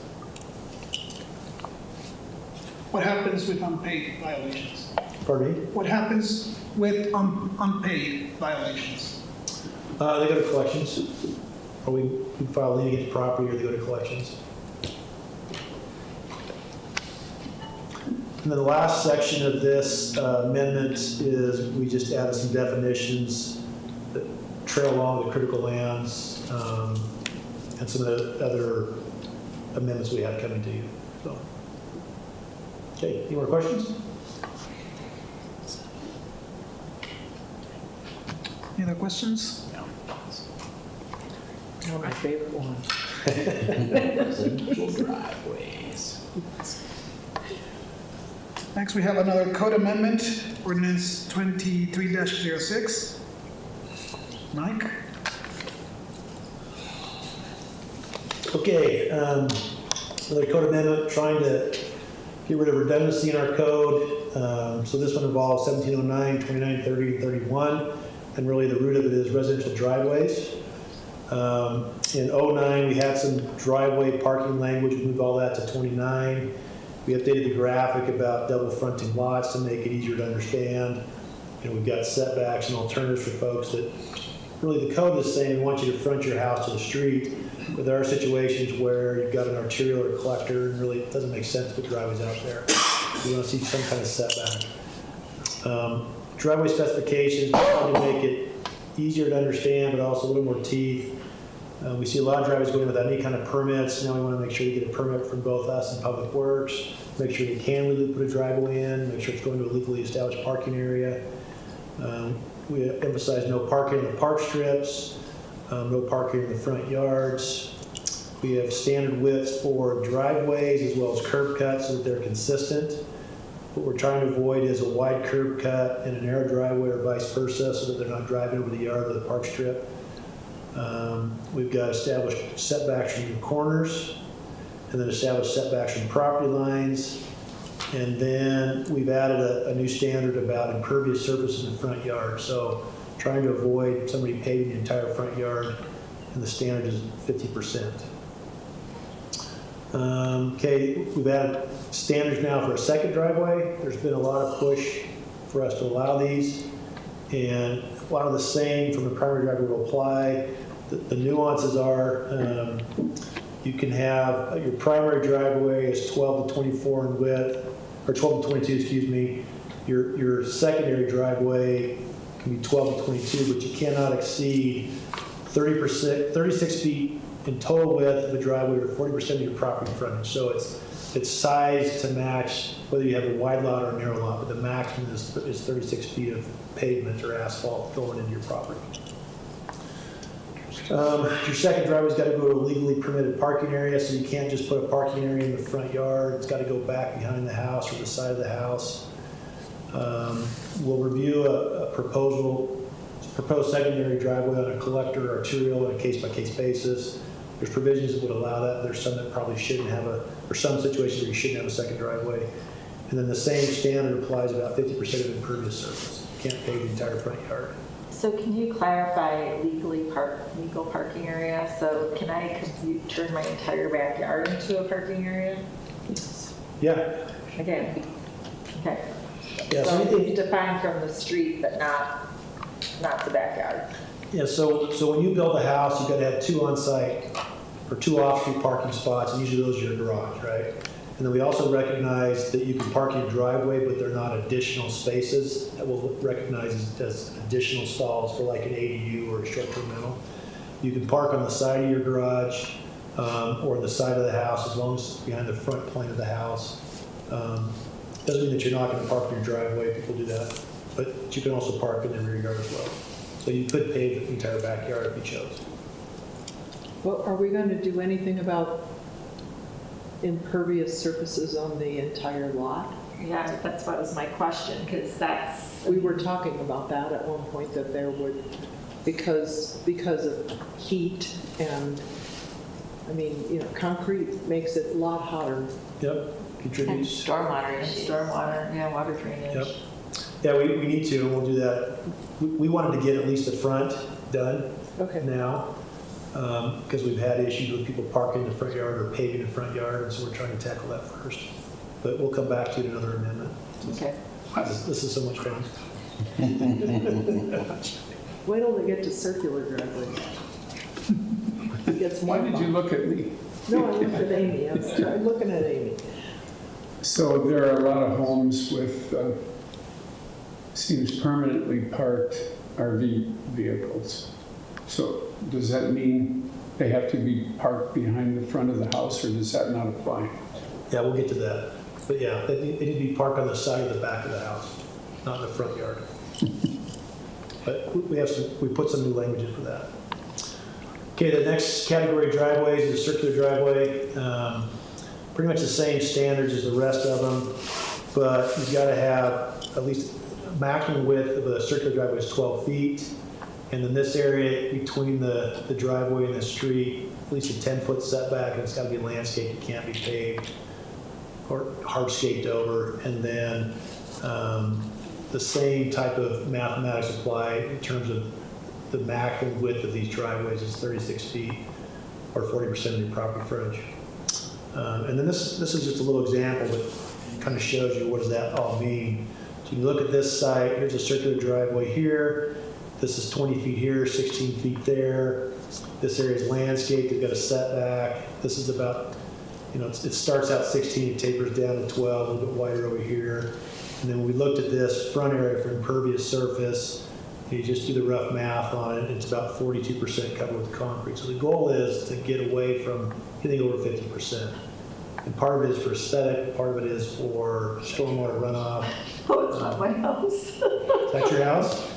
A: What happens with unpaid violations?
N: Pardon me?
A: What happens with unpaid violations?
N: They go to collections. Or we file a lien against property, or they go to collections. And then the last section of this amendment is we just added some definitions that trail along the critical lands and some of the other amendments we have coming to you. So, okay, any more questions?
A: Any other questions?
C: Oh, my favorite one.
M: Driveways.
A: Next, we have another code amendment, ordinance 23-06. Mike?
N: Okay, another code amendment trying to get rid of redundancy in our code. So this one involves 1709, 29, 30, and 31, and really the root of it is residential driveways. In 09, we had some driveway parking language, we moved all that to 29. We updated the graphic about double fronting lots to make it easier to understand. And we've got setbacks and alternatives for folks that, really the code is saying we want you to front your house to the street, but there are situations where you've got an arterial or collector and really it doesn't make sense to put driveways out there. You want to see some kind of setback. Driveway specifications probably make it easier to understand, but also a little more teeth. We see a lot of driveways going without any kind of permits. Now we want to make sure you get a permit from both us and Public Works, make sure you can legally put a driveway in, make sure it's going to a legally established parking area. We emphasize no parking in the park strips, no parking in the front yards. We have standard widths for driveways as well as curb cuts so that they're consistent. What we're trying to avoid is a wide curb cut and a narrow driveway or vice versa so that they're not driving over the yard or the park strip. We've got established setbacks from the corners and then established setbacks from property lines. And then we've added a new standard about impervious surface in the front yard. So trying to avoid somebody paving the entire front yard, and the standard is 50%. Okay, we've added standards now for a second driveway. There's been a lot of push for us to allow these, and a lot of the same from the primary driveway will apply. The nuances are you can have your primary driveway is 12 to 24 in width, or 12 to 22, excuse me. Your secondary driveway can be 12 to 22, but you cannot exceed 36 feet in total width of the driveway or 40% of your property frontage. So it's sized to match whether you have a wide lot or a narrow lot, but the maximum is 36 feet of pavement or asphalt going into your property. Your second driveway's got to go to a legally permitted parking area, so you can't just put a parking area in the front yard. It's got to go back behind the house or the side of the house. We'll review a proposed secondary driveway on a collector or arterial on a case-by-case basis. There's provisions that would allow that. There's some that probably shouldn't have or some situations where you shouldn't have a second driveway. And then the same standard applies about 50% of impervious surface. You can't pave the entire front yard.
I: So can you clarify legal parking area? So can I turn my entire backyard into a parking area?
N: Yeah.
I: Okay. Okay.
N: Yeah,
I: So
N: so
I: it's defined from the street, but not the backyard.
N: Yeah, so when you build a house, you've got to have 2 on-site or 2 off-street parking spots, and usually those are your garage, right? And then we also recognize that you can park your driveway, but they're not additional spaces that we'll recognize as additional stalls for like an ADU or a short-term rental. You can park on the side of your garage or the side of the house as long as it's behind the front plane of the house. Doesn't mean that you're not going to park in your driveway. People do that. But you can also park in the rear yard as well. So you could pave the entire backyard if you chose.
C: Well, are we going to do anything about impervious surfaces on the entire lot?
I: Yeah, that's what was my question, because that's.
C: We were talking about that at one point, that there would, because of heat and, I mean, concrete makes it a lot hotter.
N: Yep, contributes.
I: Stormwater, yeah, water drainage.
N: Yep. Yeah, we need to, and we'll do that. We wanted to get at least the front done now, because we've had issues with people parking in the front yard or paving the front yard, and so we're trying to tackle that first. But we'll come back to you in another amendment.
I: Okay.
N: This is so much fun.
C: Wait till they get to circular driveways. It gets
H: Why
C: more
H: did you look at me?
C: No, I looked at Amy. I was looking at Amy.
H: So there are a lot of homes with, seems permanently parked RV vehicles. So does that mean they have to be parked behind the front of the house, or does that not apply?
N: Yeah, we'll get to that. But yeah, they need to be parked on the side or the back of the house, not in the front yard. But we put some new language in for that. Okay, the next category of driveways is a circular driveway. Pretty much the same standards as the rest of them, but you've got to have at least a maximum width of a circular driveway is 12 feet. And then this area between the driveway and the street, at least a 10-foot setback, and it's got to be landscaped, it can't be paved. or hardscaped over, and then the same type of mathematics apply in terms of the maximum width of these driveways is 36 feet or 40% of your property frontage. And then this is just a little example that kind of shows you what does that all mean. So you look at this site, here's a circular driveway here, this is 20 feet here, 16 feet there. This area is landscaped, they've got a setback. This is about, it starts out 16, it tapers down to 12, a little bit wider over here. And then when we looked at this front area for impervious surface, you just do the rough math on it, it's about 42% covered with concrete. So the goal is to get away from anything over 50%. And part of it is for aesthetic, part of it is for stormwater runoff.
I: Oh, it's not my house.
N: Is that your house?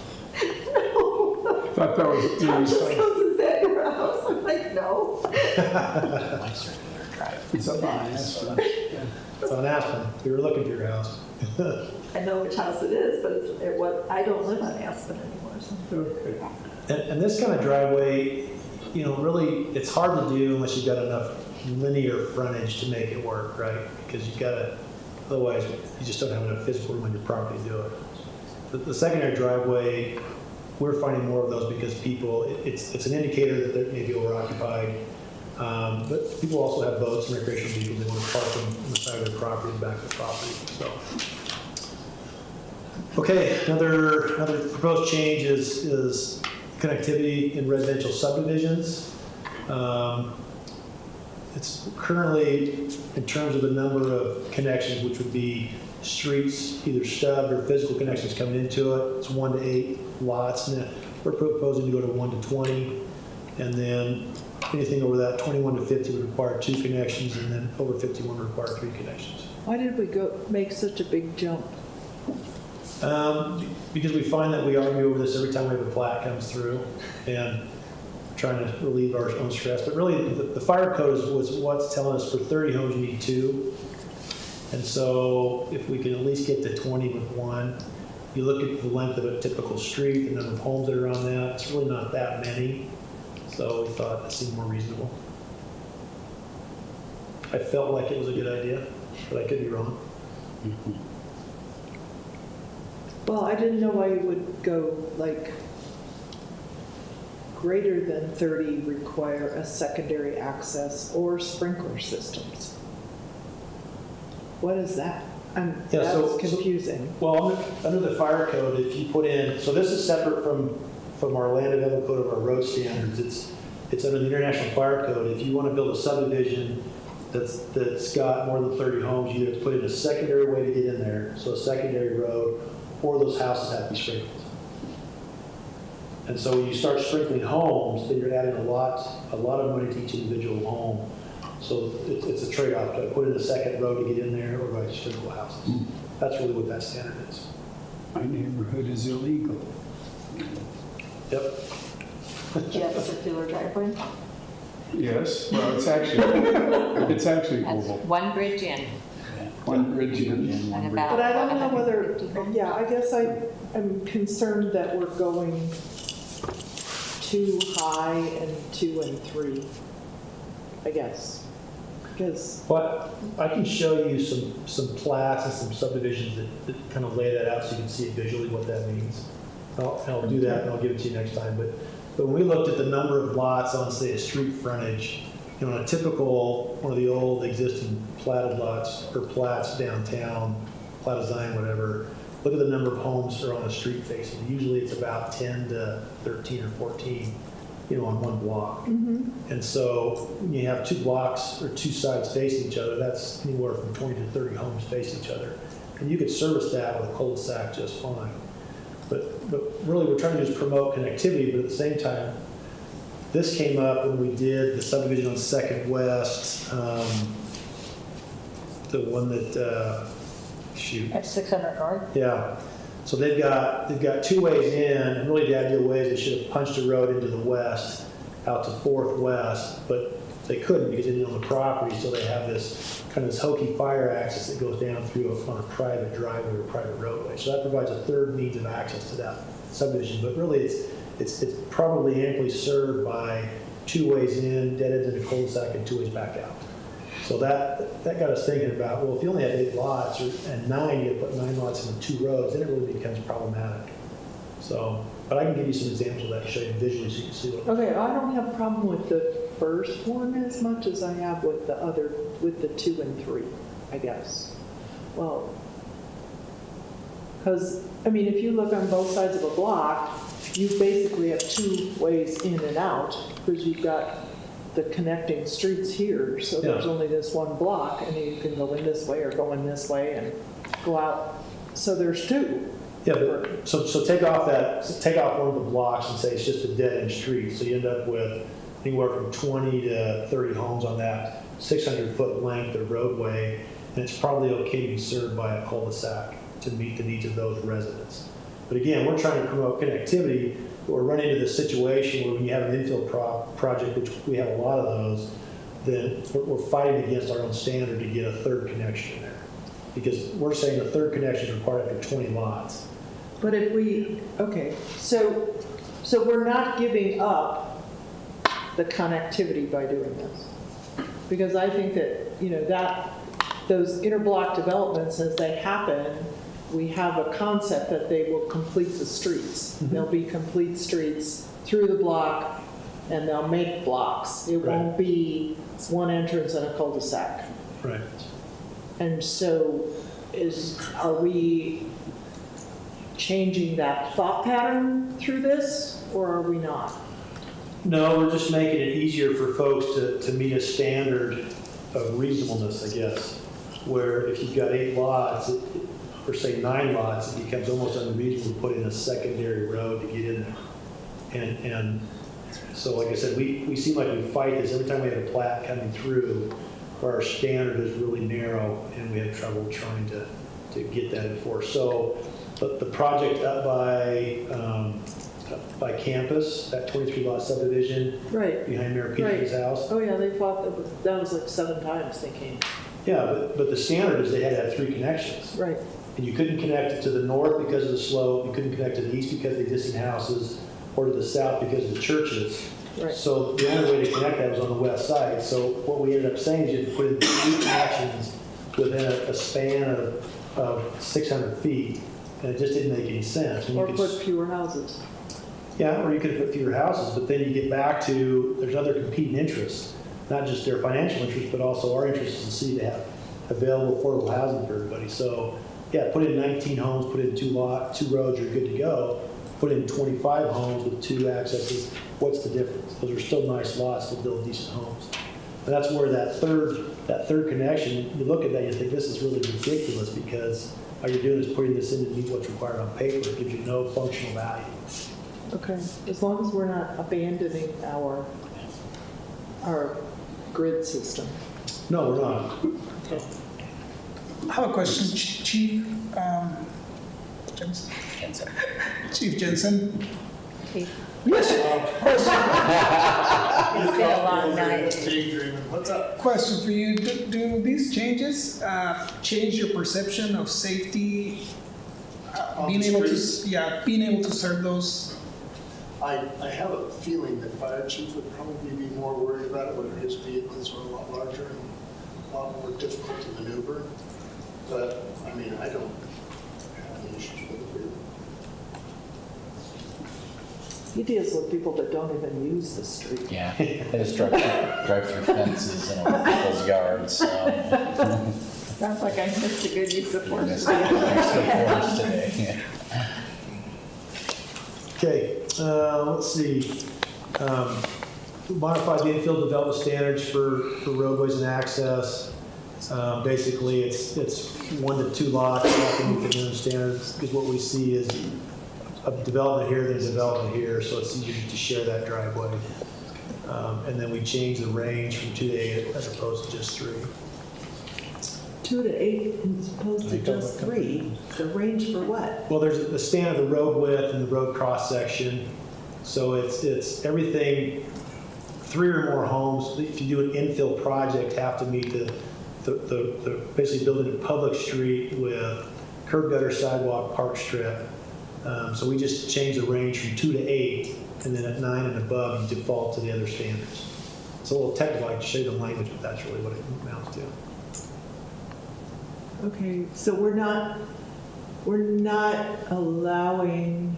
I: No.
H: I thought that was
I: Tom just goes, is that your house? I'm like, no.
M: My circular drive.
H: It's up on Aspen.
N: It's on Aspen. We were looking for your house.
I: I know which house it is, but I don't live on Aspen anymore. So.
H: Okay.
N: And this kind of driveway, really, it's hard to do unless you've got enough linear frontage to make it work, right? Because you've got to, otherwise you just don't have enough physical room on your property to do it. The secondary driveway, we're finding more of those because people, it's an indicator that they're maybe over-occupied. But people also have boats and recreational vehicles. They want to park them on the side of their property and back of the property. So, okay, another proposed change is connectivity in residential subdivisions. It's currently, in terms of the number of connections, which would be streets, either stubbed or physical connections coming into it, it's 1 to 8 lots. And we're proposing to go to 1 to 20. And then anything over that, 21 to 50 would require 2 connections, and then over 51 would require 3 connections.
C: Why did we make such a big jump?
N: Because we find that we argue over this every time we have a plat comes through, and trying to relieve our own stress. But really, the fire code was what's telling us for 30 homes you need 2. And so if we can at least get to 20 with 1, you look at the length of a typical street, the number of homes that are on that, it's really not that many. So we thought that seemed more reasonable. I felt like it was a good idea, but I could be wrong.
C: Well, I didn't know why you would go like greater than 30 require a secondary access or sprinkler systems. What is that? That's confusing.
N: Well, under the fire code, if you put in, so this is separate from our land development code of our road standards. It's under the International Fire Code. If you want to build a subdivision that's got more than 30 homes, you have to put in a secondary way to get in there, so a secondary road, or those houses have to be sprinkled. And so when you start sprinkling homes, then you're adding a lot of money to each individual home. So it's a trade-off. Do I put in a second road to get in there, or do I sprinkle houses? That's really what that standard is.
H: My neighborhood is illegal.
N: Yep.
I: Do you have a circular driveway?
H: Yes, well, it's actually oval.
E: One bridge in.
H: One bridge in.
E: And
C: But
E: about
C: I don't know
E: 150
C: whether, yeah, I guess I'm concerned that we're going too high and 2 and 3, I guess. Because
N: But I can show you some plats and some subdivisions that kind of lay that out so you can see it visually what that means. I'll do that and I'll give it to you next time. But when we looked at the number of lots on, say, a street frontage, a typical, one of the old existing platted lots or plats downtown, plat of Zion, whatever, look at the number of homes that are on a street facing. Usually it's about 10 to 13 or 14, on one block. And so when you have 2 blocks or 2 sides facing each other, that's anywhere from 20 to 30 homes face each other. And you could service that with a cul-de-sac just fine. But really what we're trying to do is promote connectivity, but at the same time, this came up when we did the subdivision on 2nd West, the one that,
E: At 600 North?
N: Yeah. So they've got 2 ways in, and really the ideal way is they should have punched a road into the west, out to 4th West, but they couldn't because they didn't own the property, so they have this kind of this hokey fire access that goes down through on a private driveway or private roadway. So that provides a third means of access to that subdivision. But really, it's probably amply served by 2 ways in, dead ends in a cul-de-sac, and 2 ways back out. So that got us thinking about, well, if you only have 8 lots and 9, you put 9 lots into 2 roads, then it really becomes problematic. So, but I can give you some examples of that to show you visually so you can see what.
C: Okay, I don't have a problem with the first one as much as I have with the other, with the 2 and 3, I guess. Well, because, I mean, if you look on both sides of a block, you basically have 2 ways in and out, because you've got the connecting streets here, so there's only this one block, and you can go in this way or go in this way and go out. So there's 2.
N: Yeah, but so take off one of the blocks and say it's just a dead end street. So you end up with anywhere from 20 to 30 homes on that 600-foot length of roadway, and it's probably okay to be served by a cul-de-sac to meet the needs of those residents. But again, we're trying to promote connectivity, but we're running into this situation where when you have an infill project, which we have a lot of those, then we're fighting against our own standard to get a 3rd connection in there. Because we're saying the 3rd connection is required after 20 lots.
C: But if we, okay, so we're not giving up the connectivity by doing this. Because I think that, you know, that those interblock developments, as they happen, we have a concept that they will complete the streets.
N: Mm-hmm.
C: There'll be complete streets through the block, and they'll make blocks. It
N: Right.
C: won't be one entrance and a cul-de-sac.
N: Right.
C: And so are we changing that thought pattern through this, or are we not?
N: No, we're just making it easier for folks to meet a standard of reasonableness, I guess. Where if you've got 8 lots, or say 9 lots, it becomes almost unreasonable to put in a secondary road to get in there. And so, like I said, we seem like we fight this every time we have a plat coming through where our standard is really narrow and we have trouble trying to get that enforced. So, but the project up by campus, that 23 lot subdivision
C: Right.
N: behind Mayor Peterson's house.
C: Oh, yeah, they fought, that was like 7 times they came.
N: Yeah, but the standard is they had to have 3 connections.
C: Right.
N: And you couldn't connect it to the north because of the slope, you couldn't connect to the east because of the existing houses, or to the south because of the churches.
C: Right.
N: So the only way to connect that was on the west side. So what we ended up saying is you had to put in 3 connections within a span of 600 feet, and it just didn't make any sense. And you
C: Or
N: could
C: put fewer houses.
N: Yeah, or you could have put fewer houses, but then you get back to, there's other competing interests, not just their financial interests, but also our interests as a city to have available affordable housing for everybody. So, yeah, put in 19 homes, put in 2 roads, you're good to go. Put in 25 homes with 2 accesses, what's the difference? Those are still nice lots to build decent homes. And that's where that third connection, you look at that, you think this is really ridiculous because all you're doing is putting this in to meet what's required on paper. It gives you no functional value.
C: Okay, as long as we're not abandoning our grid system.
N: No, we're not.
C: Okay.
A: I have a question, Chief Jensen. Chief Jensen.
E: Chief.
A: Yes.
E: It's been a long night.
K: What's up?
A: Question for you. Do these changes change your perception of safety?
K: On
A: Being
K: the
A: able to,
K: streets?
A: being able to serve those.
K: I have a feeling that fire chief would probably be more worried about it, whether his vehicles are a lot larger and a lot more difficult to maneuver. But, I mean, I don't have any issues with it.
C: He deals with people that don't even use the street.
M: Yeah, they just drive through fences and over people's yards.
I: Sounds like I missed a good use of force.
M: Today.
N: Okay, let's see. Modify the infill development standards for roadways and access. Basically, it's 1 to 2 lots, nothing within the standards, because what we see is a development here, there's development here, so it's easier to share that driveway. And then we change the range from 2 to 8 as opposed to just 3.
C: 2 to 8 as opposed to just 3. The range for what?
N: Well, there's the standard of the road width and the road cross section. So it's everything, 3 or more homes, if you do an infill project, have to meet the basically building a public street with curb gutter, sidewalk, park strip. So we just change the range from 2 to 8, and then at 9 and above, you default to the other standards. It's a little technical, I can show you the language, but that's really what it amounts to.
C: Okay, so we're not allowing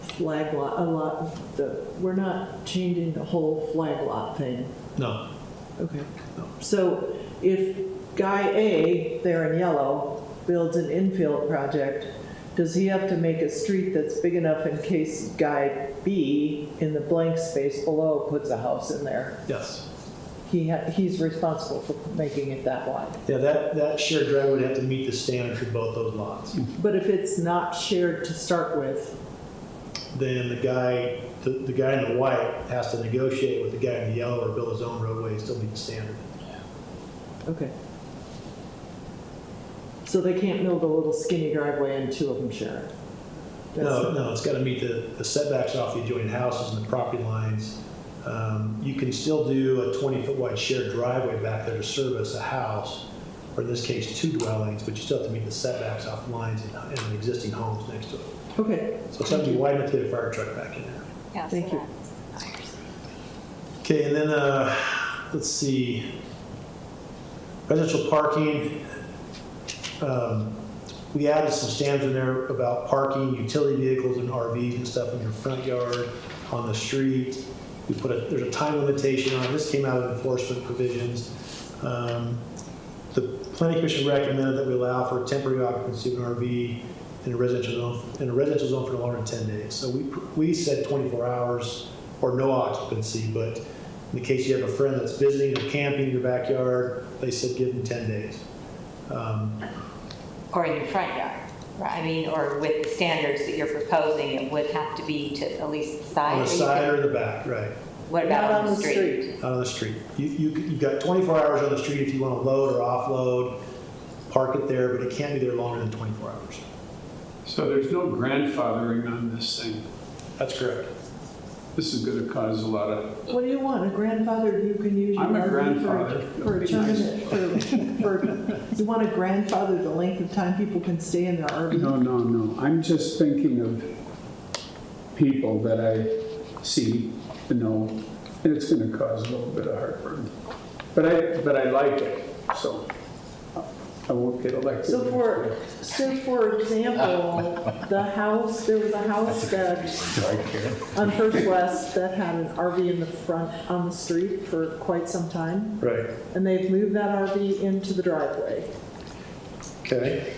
C: flag lot, we're not changing the whole flag lot thing.
N: No.
C: Okay. So if guy A, there in yellow, builds an infill project, does he have to make a street that's big enough in case guy B in the blank space below puts a house in there?
N: Yes.
C: He's responsible for making it that wide.
N: Yeah, that shared driveway would have to meet the standard for both those lots.
C: But if it's not shared to start with,
N: Then the guy in the white has to negotiate with the guy in the yellow or build his own roadway and still meet the standard.
C: okay. So they can't build a little skinny driveway and two of them share it?
N: No, it's got to meet the setbacks off the adjoining houses and the property lines. You can still do a 20-foot wide shared driveway back there to service a house, or in this case, 2 dwellings, but you still have to meet the setbacks off lines and the existing homes next to it.
C: Okay.
N: So it's going to be wide enough to get a fire truck back in there.
E: Yeah,
C: Thank
E: so
C: you.
E: that's-
N: Okay, and then, let's see, residential parking. We added some standards in there about parking utility vehicles and RVs and stuff in your front yard, on the street. We there's a time limitation on it. This came out of enforcement provisions. The planning commission recommended that we allow for temporary occupancy of an RV in a residential zone for no longer than 10 days. So we said 24 hours or no occupancy, but in the case you have a friend that's visiting or camping in your backyard, they said give them 10 days.
E: Or in your front yard, right? I mean, or with the standards that you're proposing, it would have to be to at least the side?
N: On the
E: or you
N: side
E: could-
N: or the back, right.
E: What about
C: Not
E: on the street?
N: Out on the street. You've got 24 hours on the street if you want to load or offload, park it there, but it can't be there longer than 24 hours.
H: So there's no grandfathering on this thing.
N: That's correct.
H: This is gonna cause a lot of,
C: What do you want? A grandfather you can use your
H: I'm a
C: RV
H: grandfather.
C: for a
H: That'd be nice.
C: tournament, you want to grandfather the length of time people can stay in their RV?
H: no. I'm just thinking of people that I see, know, and it's gonna cause a little bit of heartburn. But I like it, so I won't get elected.
C: So for example, there was a house that, on First West, that had an RV in the front on the street for quite some time.
N: Right.
C: And they've moved that RV into the driveway,
N: Okay.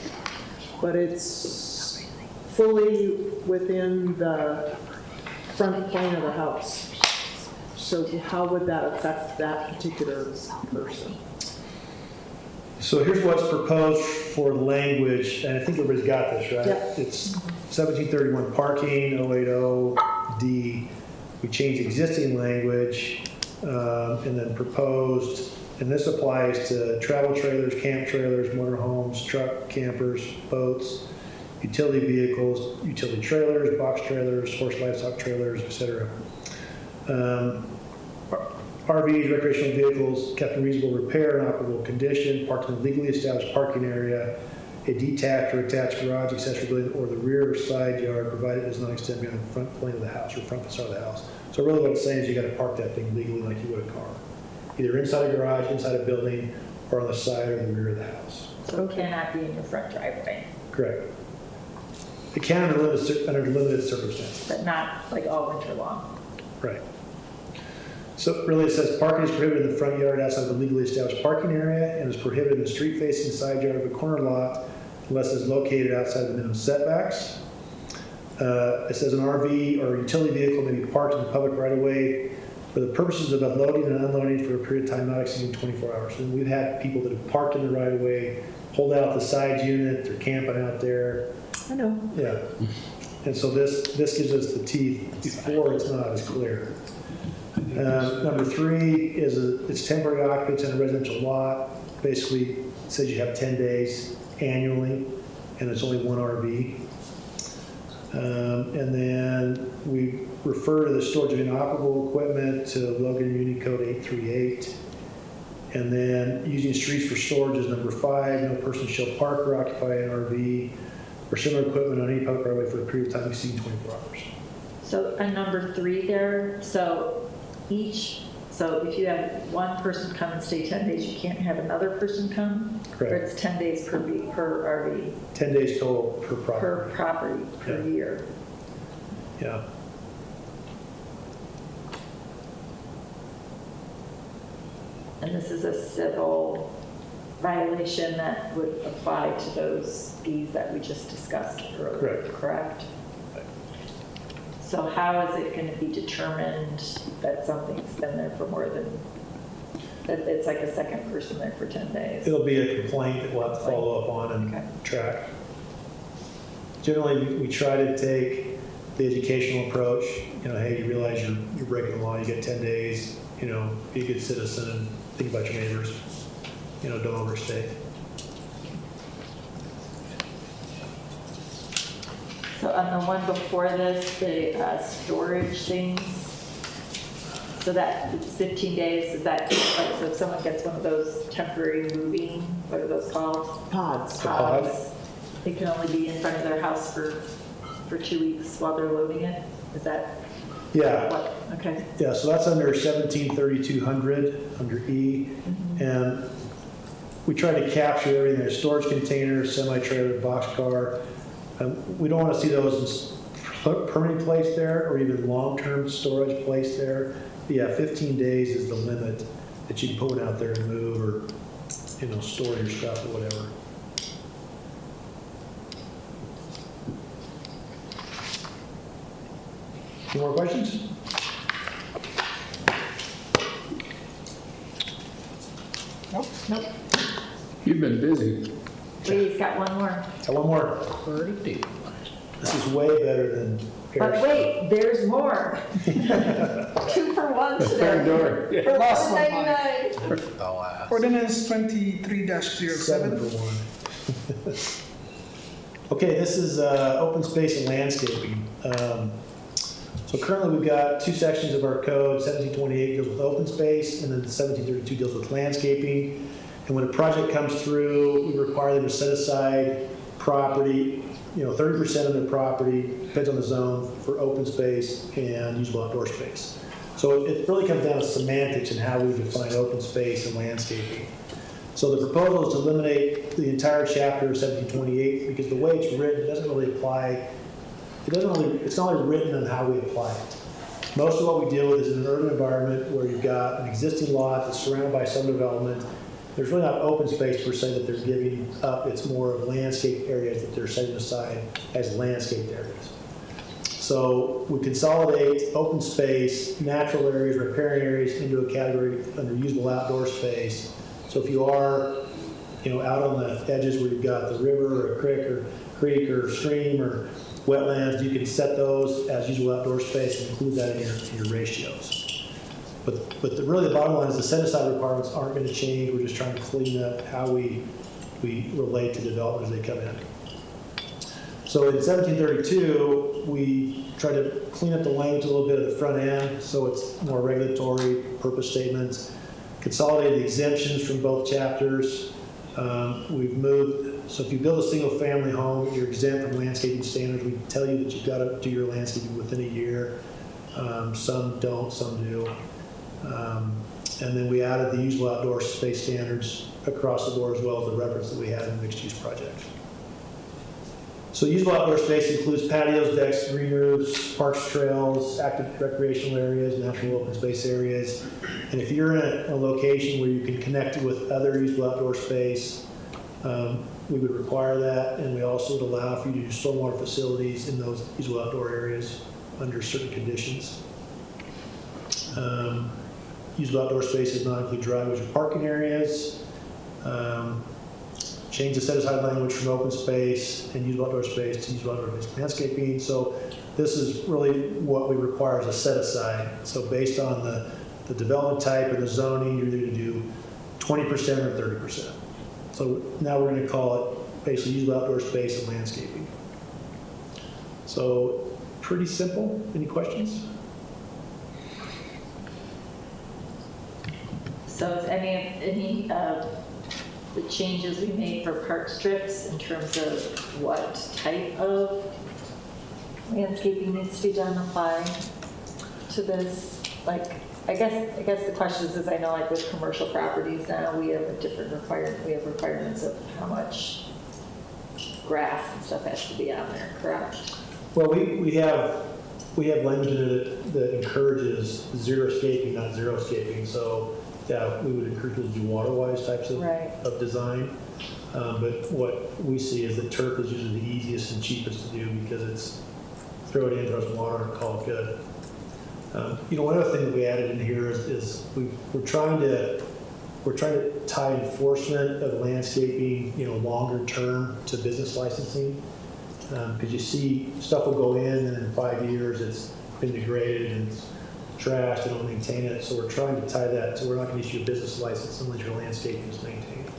C: but it's fully within the front plane of the house. So how would that affect that particular person?
N: So here's what's proposed for language, and I think everybody's got this, right?
C: Yep.
N: It's 1731 parking, 080D. We changed existing language, and then proposed, and this applies to travel trailers, camp trailers, motorhomes, truck, campers, boats, utility vehicles, utility trailers, box trailers, horse livestock trailers, etc. RVs, recreational vehicles kept in reasonable repair and operable condition, parked in a legally established parking area, a detached or attached garage, accessory building, or the rear or side yard, provided it does not extend beyond the front plane of the house or front facade of the house. So really what it's saying is you gotta park that thing legally like you would a car. Either inside a garage, inside a building, or on the side or the rear of the house.
B: So it cannot be in your front driveway,
N: Correct. It can under limited circumstances.
B: but not like all winter long.
N: Right. So really it says parking is prohibited in the front yard outside of the legally established parking area and is prohibited in the street facing side yard of a corner lot unless it's located outside the minimum setbacks. It says an RV or utility vehicle may be parked in the public right of way for the purposes of unloading and unloading for a period of time not exceeding 24 hours. And we've had people that have parked in the right of way, pulled out the side unit, they're camping out there.
C: I know.
N: Yeah. And so this gives us the teeth before it's not as clear. Number 3 is it's temporary occupancy in a residential lot. Basically, it says you have 10 days annually, and it's only one RV. And then we refer to the storage of inoperable equipment to Logan Muni Code 838. And then using streets for storage is number 5. No person shall park or occupy an RV or similar equipment on any public right of way for a period of time exceeding 24 hours.
B: So on number 3 there, so
I: each, so if you have one person come and stay 10 days, you can't have another person come? Or
N: Correct.
I: it's 10 days per RV,
N: 10 days total per property.
I: per property, per
N: Yeah.
I: year?
N: Yeah.
I: And this is a civil violation that would apply to those fees that we just discussed earlier, correct? So how is it going to be determined that something's been there for more than, that it's like a second person there for 10 days?
N: It'll be a complaint that we'll have to follow up on and
I: Okay.
N: track. Generally, we try to take the educational approach, hey, you realize you're breaking the law, you get 10 days, be a good citizen and think about your neighbors, don't overstay.
I: So on the one before this, the storage things, so that it's 15 days, is that, like, so if someone gets one of those temporary moving, what are those called?
C: Pods.
I: Pods. They can only be in front of their house for 2 weeks while they're loading it? Is that
N: Yeah.
I: what? Okay.
N: Yeah, so that's under 173200, under E. And we try to capture everything there, storage containers, semi-trailer, boxcar. We don't want to see those permanently placed there or even long-term storage placed there. But yeah, 15 days is the limit that you can put one out there and move or, store your stuff or whatever. Any more questions?
A: Nope.
I: Nope.
H: You've been busy.
I: Wait, he's got one more.
N: Got one more. This is way better than
I: But
N: Paris.
I: wait, there's more. 2 for 1 today.
H: Third door.
I: For
A: Last one,
I: $1.99.
M: Oh, wow.
A: Ordinance
N: Seven
A: 23-07.
N: for one. Okay, this is open space and landscaping. So currently we've got 2 sections of our code, 1728 deals with open space and then 1732 deals with landscaping. And when a project comes through, we require them to set aside property, 30% of their property, depends on the zone, for open space and usable outdoor space. So it really comes down to semantics and how we define open space and landscaping. So the proposal is to eliminate the entire chapter of 1728 because the way it's written, it doesn't really apply. It's not really written on how we apply it. Most of what we deal with is in an urban environment where you've got an existing lot that's surrounded by some development. There's really not open space per se that they're giving up. It's more of landscape areas that they're setting aside as landscaped areas. So we consolidate open space, natural areas, riparian areas into a category under usable outdoor space. So if you are, out on the edges where you've got the river or a creek or stream or wetlands, you can set those as usable outdoor space and include that in your ratios. But really the bottom line is the set-aside requirements aren't going to change. We're just trying to clean up how we relate to development as they come in. So in 1732, we try to clean up the language a little bit at the front end so it's more regulatory purpose statements, consolidated the exemptions from both chapters. We've moved, so if you build a single-family home, you're exempt from landscaping standards. We tell you that you've got to do your landscaping within a year. Some don't, some do. And then we added the usable outdoor space standards across the board as well as the reference that we had in mixed-use projects. So usable outdoor space includes patios, decks, green roofs, parks, trails, active recreational areas, natural open space areas. And if you're in a location where you can connect it with other usable outdoor space, we would require that. And we also would allow for you to do stormwater facilities in those usable outdoor areas under certain conditions. Usable outdoor spaces not include driveways or parking areas. Change the set-aside language from open space and usable outdoor space to usable outdoor landscaping. So this is really what we require as a set-aside. So based on the development type and the zoning, you're either to do 20% or 30%. So now we're going to call it basically usable outdoor space and landscaping. So pretty simple. Any questions?
I: So is any of the changes we made for park strips in terms of what type of landscaping needs to be done apply to this? Like, I guess the question is, I know like with commercial properties now, we have a different requirement, we have requirements of how much grass and stuff has to be on there, correct?
N: Well, we have language in it that encourages xeriscaping, not zero-scaping. So, yeah, we would encourage people to do water-wise types of design. But what we see is that turf is usually the easiest and cheapest to do because it's throw it in, throw some water, and call it good. One other thing that we added in here is we're trying to tie enforcement of landscaping, longer term to business licensing. Because you see stuff will go in and in 5 years it's been degraded and it's trashed, they don't maintain it. So we're trying to tie that, so we're not going to issue a business license unless your landscaping is maintained.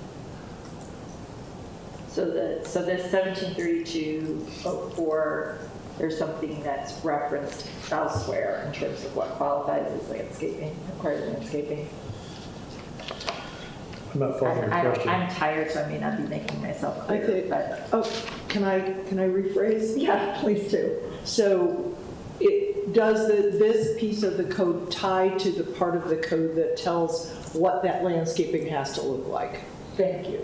I: So this 1732-04, there's something that's referenced elsewhere in terms of what qualifies as landscaping, required landscaping.
N: I'm not following your question.
I: I'm tired, so I may not be making myself clear, but.
C: Can I rephrase?
I: Yeah, please do.
C: So does this piece of the code tie to the part of the code that tells what that landscaping has to look like?
I: Thank you.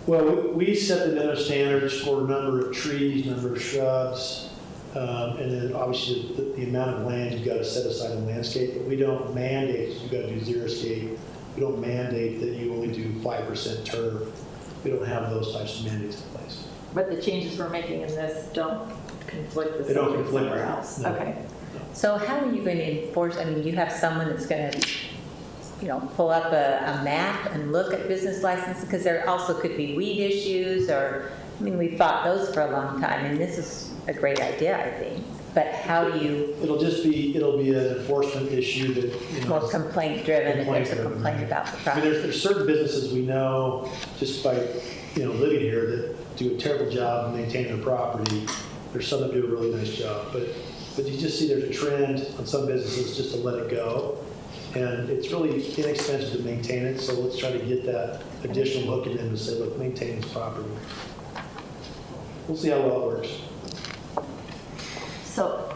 N: Well, we set the minimum standards for number of trees, number of shrubs, and then obviously the amount of land you've got to set aside in landscape, but we don't mandate you've got to do xeriscape. We don't mandate that you only do 5% turf. We don't have those types of mandates in place.
I: But the changes we're making in this don't conflict with
N: They don't
I: something
N: conflict
I: somewhere
N: with
I: else.
N: it, no.
I: Okay.
E: So how are you going to enforce, you have someone that's going to, pull up a map and look at business licenses? Because there also could be weed issues we've fought those for a long time, and this is a great idea, I think. But how do you?
N: It'll be an enforcement issue that,
E: More complaint driven if there's a complaint about the property.
N: there's certain businesses we know just by, living here that do a terrible job of maintaining their property. There's some that do a really nice job, but you just see there's a trend on some businesses just to let it go. And it's really inexpensive to maintain it, so let's try to get that additional hook in them to say, look, maintain this property. We'll see how well it works.
I: So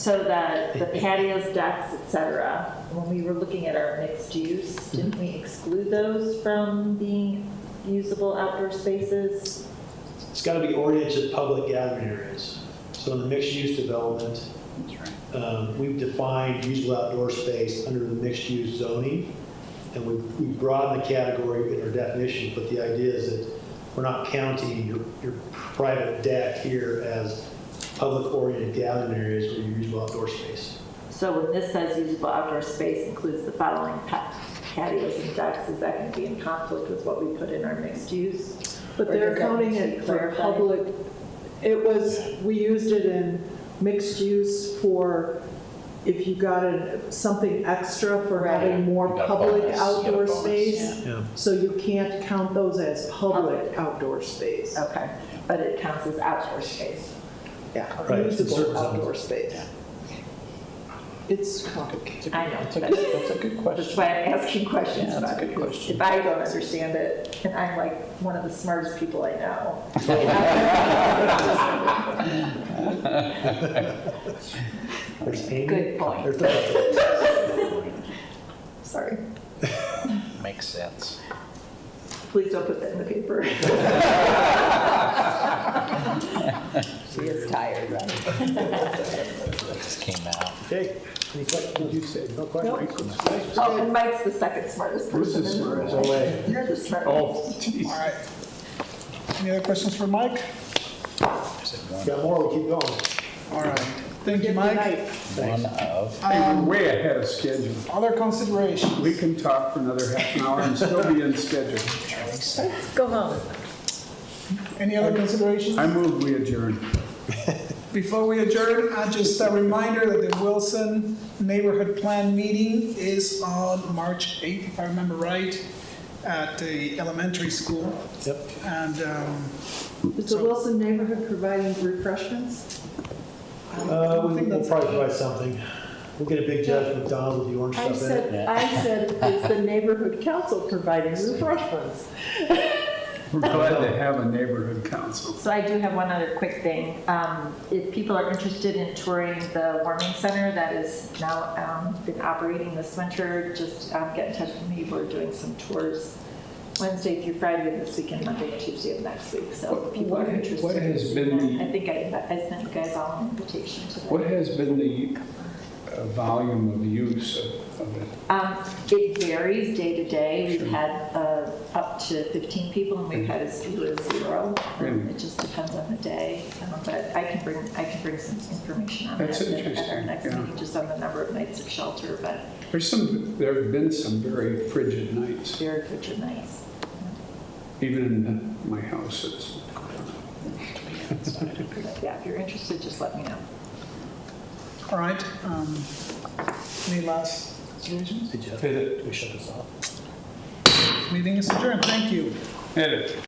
I: the patios, decks, et cetera, when we were looking at our mixed use, didn't we exclude those from being usable outdoor spaces?
N: It's got to be oriented to public gathering areas. So in the mixed-use development, we've defined usable outdoor space under the mixed-use zoning, and we've broadened the category in our definition, but the idea is that we're not counting your private deck here as public-oriented gathering areas where you use outdoor space.
I: So when this says usable outdoor space includes the following patios and decks, is that going to be in conflict with what we put in our mixed use?
C: But they're counting it for public. We used it in mixed use for if you got something extra for having more public outdoor space.
N: Yeah.
C: So you can't count those as public outdoor space.
I: Okay, but it counts as outdoor space.
C: Yeah,
N: Right,
C: usable
N: certain
C: outdoor
N: zones.
C: space. It's complicated.
I: I know.
M: That's a good question.
I: That's why I'm asking questions
M: Yeah, that's
I: about
M: a
I: it.
M: good
I: Because
M: question.
I: if I don't understand it, and I'm like one of the smartest people I know.
N: There's Amy.
I: Good point.
N: There's the-
I: Sorry.
M: Makes sense.
I: Please don't put that in the paper.
E: She is tired, right?
M: Just came out.
N: Okay, any questions? Did you say? No questions?
I: Oh, and Mike's the second smartest
H: Who's the
I: person in the room.
H: smartest?
N: No way.
I: You're the smartest.
H: Oh,
A: All right. Any other questions for Mike?
N: Got more, we'll keep going.
A: All right. Thank you, Mike.
M: One of.
H: Hey, we're way ahead of schedule.
A: Other considerations?
H: We can talk for another half an hour and still be in schedule.
E: Go home.
A: Any other considerations?
H: I move we adjourn.
A: Before we adjourn, just a reminder that the Wilson Neighborhood Plan meeting is on March 8th, if I remember right, at the elementary school.
N: Yep.
A: And
C: Is the Wilson neighborhood providing refreshments?
N: We'll probably provide something. We'll get a big judge from McDonald's with the orange
C: I
N: stuff in it.
C: said, is the neighborhood council providing refreshments?
H: We're glad to have a neighborhood council.
I: So I do have one other quick thing. If people are interested in touring the warming center that is now been operating this winter, just get in touch with me. We're doing some tours Wednesday through Friday this weekend, Monday and Tuesday of next week. So if people are interested.
H: What has been the,
I: I think I sent you guys all an invitation to that.
H: what has been the volume of use of it?
I: It varies day to day. We've had up to 15 people, and we've had as few as 0.
H: Really?
I: It just depends on the day. But I can bring some information on
H: That's
I: that at our
H: interesting,
I: next
H: yeah.
I: meeting, just on the number of nights of shelter. But
H: There have been some very frigid nights,
I: very frigid nights.
H: even in my house. It's
I: Yeah, if you're interested, just let me know.
A: All right. Any last observations?
N: Did you, we shut this off?
A: Meeting is adjourned. Thank you.
H: edit.